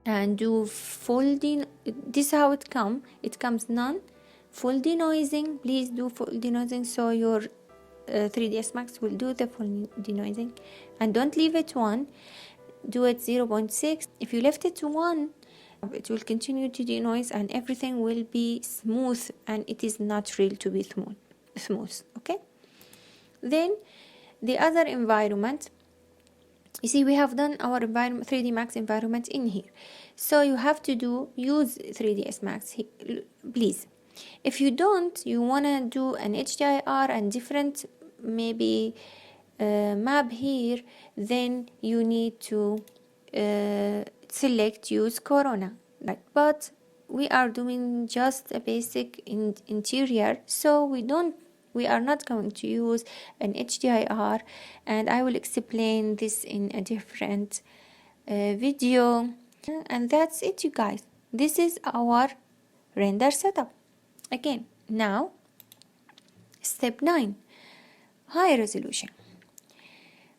And do full this is how it comes none, full denoising. Please do full denoising so your 3ds Max will do the full denoising. And don't leave it 1, do it 0.6. If you left it to 1, it will continue to denoise and everything will be smooth, and it is not real to be smooth. Okay, then the other environment, you see we have done our environment 3D Max environment in here, so you have to use 3ds Max please. If you don't, you want to do an HDR and different maybe map here, then you need to select use corona. But we are doing just a basic interior, so we don't We are not going to use an HDIR, and I will explain this in a different video. And that's it, you guys. This is our render setup. Again, now step 9, high resolution.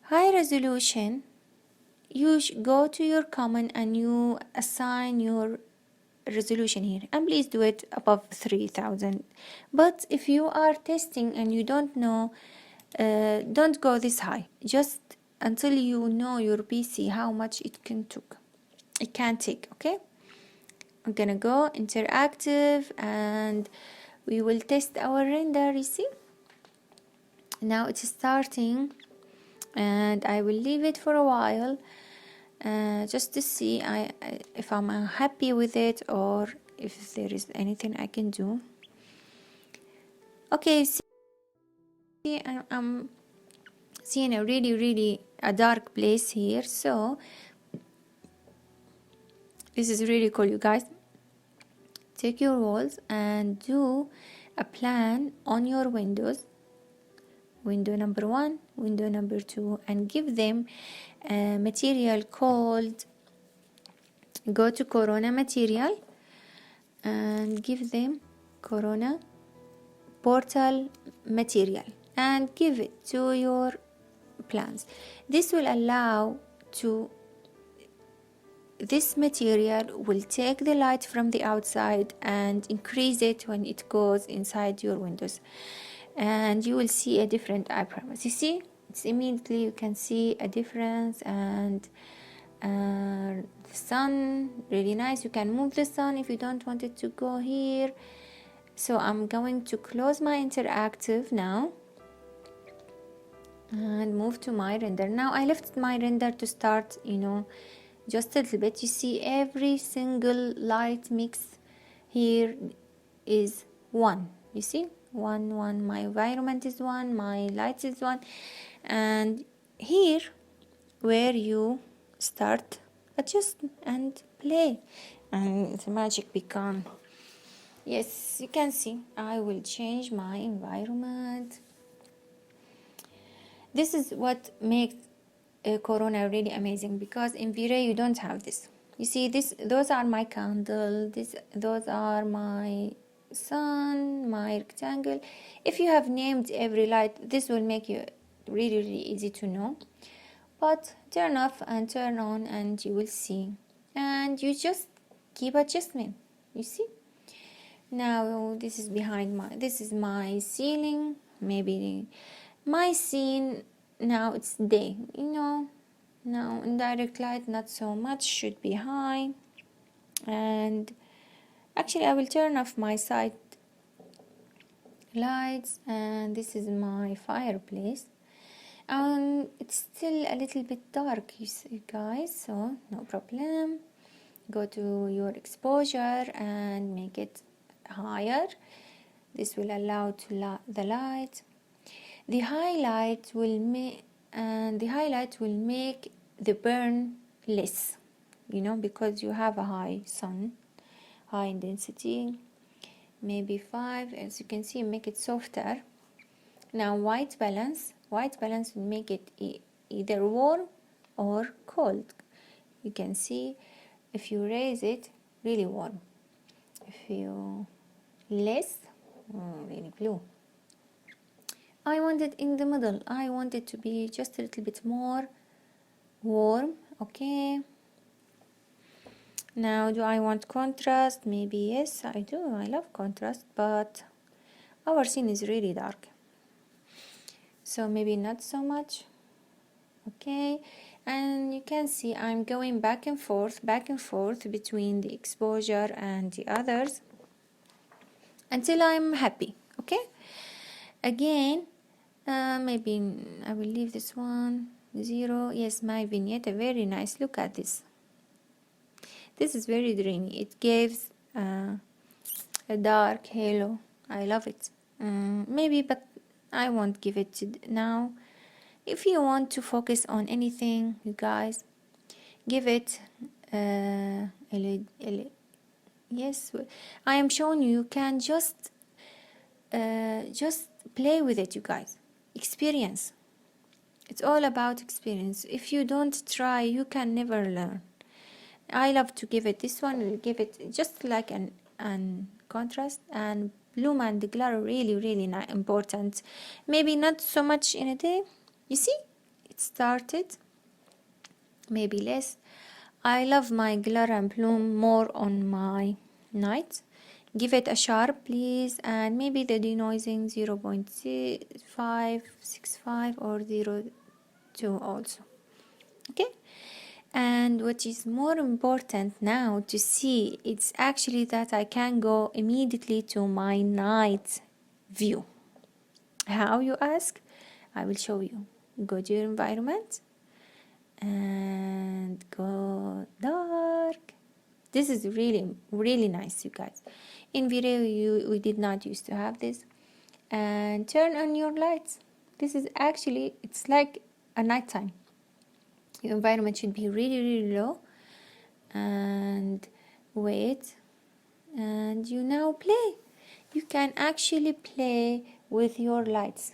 High resolution, you go to your common and you assign your resolution here, and please do it above 3000. But if you are testing and you don't know, don't go this high, just until you know your PC how much it can take. Okay, I'm gonna go interactive and we will test our render. You see, now it's starting, and I will leave it for a while just to see if I'm happy with it or if there is anything I can do. Okay, see, I'm seeing a really a dark place here, so this is really cool, you guys. Take your walls and do a plan on your windows, window number 1, window number 2, and give them a material called, go to Corona material and give them Corona portal material and give it to your plans. This will allow to, this material will take the light from the outside and increase it when it goes inside your windows, and you will see a different eye parameters. You see, it's immediately you can see a difference. And the sun, really nice. You can move the sun if you don't want it to go here. So I'm going to close my interactive now and move to my render. Now I left my render to start, just a little bit. You see every single light mix here is 1. You see, 1. My environment is 1, my light is 1. And here where you start, adjust and play, and the magic become. Yes, you can see I will change my environment. This is what makes Corona really amazing, because in V-Ray you don't have this. You see, those are my candle, those are my sun, my rectangle. If you have named every light, this will make you really easy to know. But turn off and turn on and you will see, and you just keep adjustment. You see, now this is this is my ceiling, maybe my scene. Now it's day, now indirect light not so much, should be high. And actually I will turn off my side lights, and this is my fireplace. It's still a little bit dark, you see, guys, so no problem. Go to your exposure and make it higher. This will allow the light. The highlight will make the burn less, because you have a high sun, high intensity, maybe 5. As you can see, make it softer. Now white balance will make it either warm or cold. You can see if you raise it, really warm. If you less, really blue. I want it in the middle. I want it to be just a little bit more warm. Okay. Now, do I want contrast? Maybe yes, I do. I love contrast, but our scene is really dark, so maybe not so much. Okay, and you can see I'm going back and forth between the exposure and the others until I'm happy. Okay, again, maybe I will leave this one 0. Yes, my vignette, very nice. Look at this. This is very dreamy. It gives a dark halo. I love it. Maybe, but I won't give it now. If you want to focus on anything, you guys, give it yes, I am showing you. You can just play with it, you guys. Experience. It's all about experience. If you don't try, you can never learn. I love to give it this one. I'll give it just like an contrast, and bloom and glare really important. Maybe not so much in a day. You see, it started. Maybe less. I love my glare and bloom more on my night. Give it a sharp, please, and maybe the denoising 0.565 or 0.2 also. Okay. And what is more important now to see, it's actually that I can go immediately to my night view. How, you ask? I will show you. Go to your environment and go dark. This is really nice, you guys. In video we did not used to have this. And turn on your lights. This is actually, it's like a nighttime. Your environment should be really low, and wait, and you now play. You can actually play with your lights,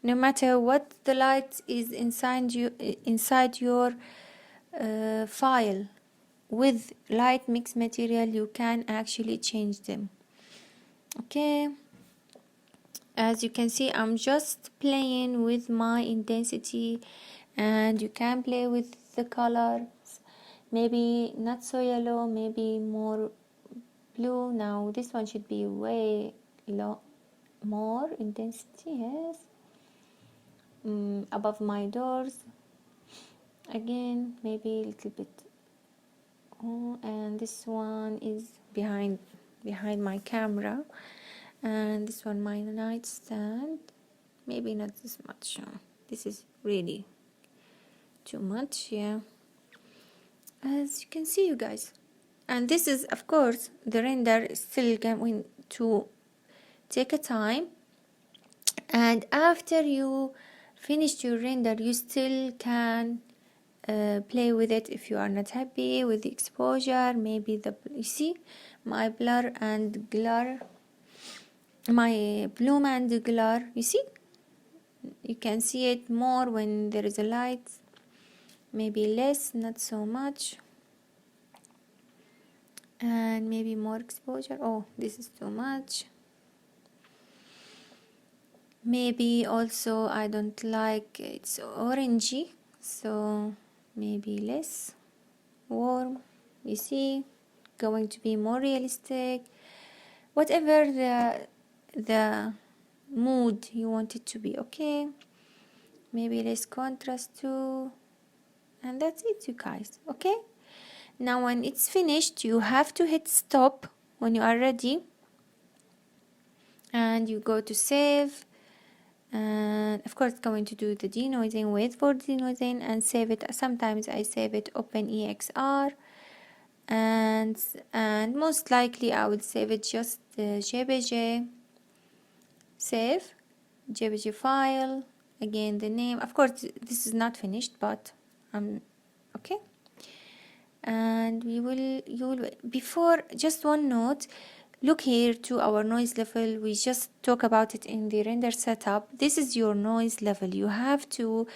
no matter what the light is inside your file. With light mix material you can actually change them. Okay, as you can see, I'm just playing with my intensity, and you can play with the colors. Maybe not so yellow, maybe more blue. Now this one should be way low, more intensity, yes. Above my doors again, maybe a little bit. And this one is behind my camera, and this one my nightstand. Maybe not this much. This is really too much, yeah, as you can see, you guys. And this is, of course, the render is still going to take a time, and after you finished your render you still can play with it if you are not happy with the exposure. Maybe you see my blur and glare, my bloom and glare, you see, you can see it more when there is a light, maybe less, not so much, and maybe more exposure. Oh, this is too much. Maybe also I don't like it's orangey, so maybe less warm. You see, going to be more realistic, whatever the mood you want it to be. Okay, maybe less contrast too, and that's it, you guys. Okay, now when it's finished you have to hit stop when you are ready, and you go to save. And of course going to do the denoising, wait for denoising and save it. Sometimes I save it OpenEXR, and most likely I will save it just JPG. Save JPG file, again the name. Of course this is not finished, but okay. And you will before, just one note, look here to our noise level. We just talk about it in the render setup. This is your noise level. You have to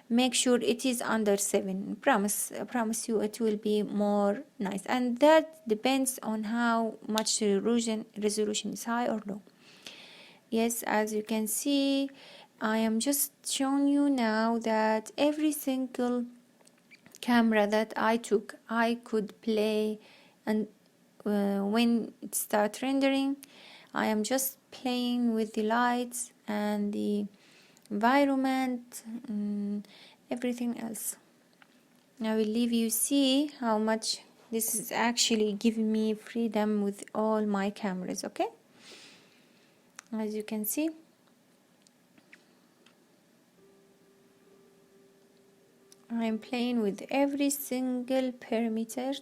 make sure it is under 7. I promise you it will be more nice, and that depends on how much resolution is high or low. Yes, as you can see, I am just showing you now that every single camera that I took, I could play, and when it starts rendering, I am just playing with the lights and the environment and everything else. I will leave you see how much this is actually giving me freedom with all my cameras. Okay, as you can see, I'm playing with every single parameter.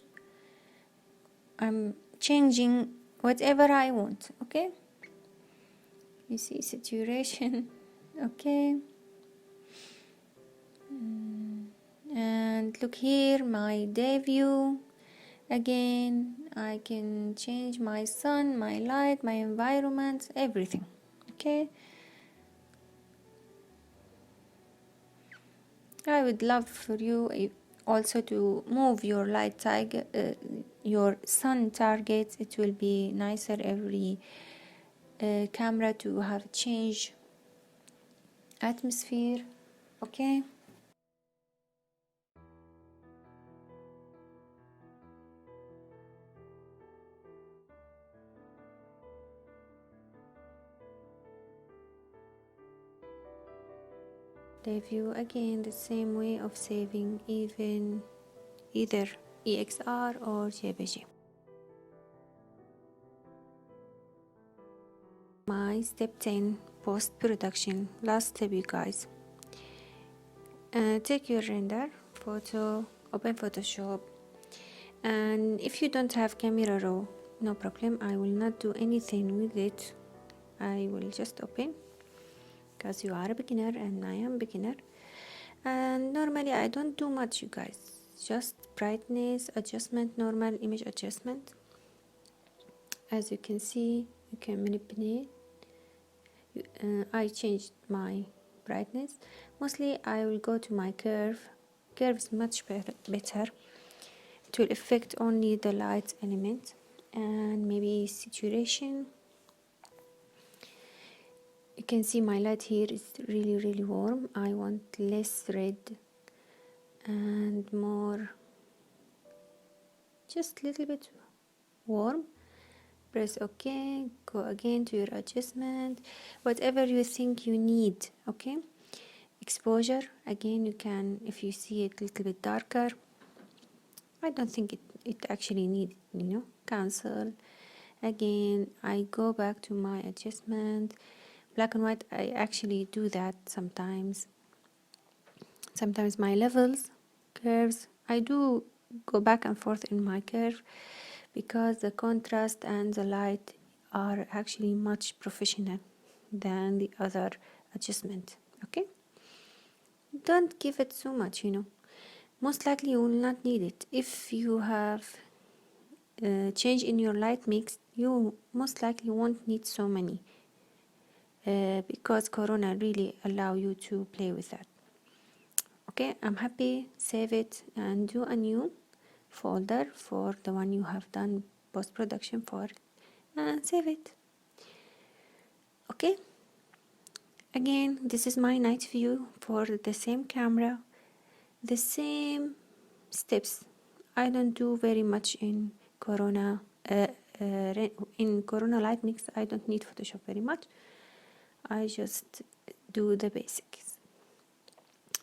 I'm changing whatever I want. Okay, you see saturation. Okay, and look here, my day view. Again, I can change my sun, my light, my environment, everything. Okay, I would love for you also to move your your sun targets. It will be nicer every camera to have change atmosphere. Okay. Review again the same way of saving, either EXR or JPG. My step 10 post-production, last step you guys. Take your render photo, open Photoshop, and if you don't have camera raw, no problem, I will not do anything with it. I will just open, because you are a beginner and I am beginner, and normally I don't do much you guys, just brightness adjustment, normal image adjustment. As you can see, you can manipulate. I changed my brightness. Mostly I will go to my curve is much better. It will affect only the light element, and maybe saturation. You can see my light here is really warm. I want less red and more, just a little bit warm. Press OK, go again to your adjustment, whatever you think you need. Okay, exposure again, you can, if you see it a little bit darker, I don't think it actually needs, cancel. Again, I go back to my adjustment, black and white. I actually do that sometimes my levels, curves, I do go back and forth in my curve, because the contrast and the light are actually much professional than the other adjustment. Okay, don't give it so much, most likely you will not need it. If you have change in your light mix, you most likely won't need so many, because Corona really allow you to play with that. Okay, I'm happy. Save it and do a new folder for the one you have done post-production for, and save it. Okay, again, this is my night view for the same camera, the same steps. I don't do very much in Corona light mix. I don't need Photoshop very much. I just do the basics.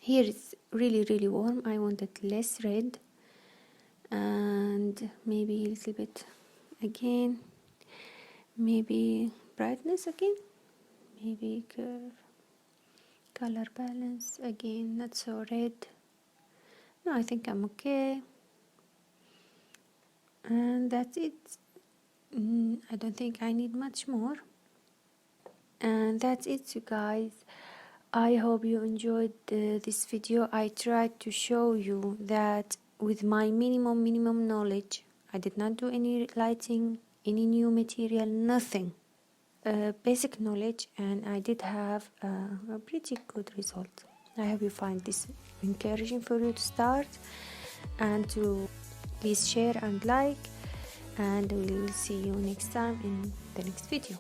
Here it's really warm. I wanted less red, and maybe a little bit again, maybe brightness again, maybe curve, color balance again, not so red. No, I think I'm okay, and that's it. I don't think I need much more, and that's it, you guys. I hope you enjoyed this video. I tried to show you that with my minimum knowledge, I did not do any lighting, any new material, nothing. Basic knowledge, and I did have a pretty good result. I hope you find this encouraging for you to start, and to please share and like, and we will see you next time in the next video.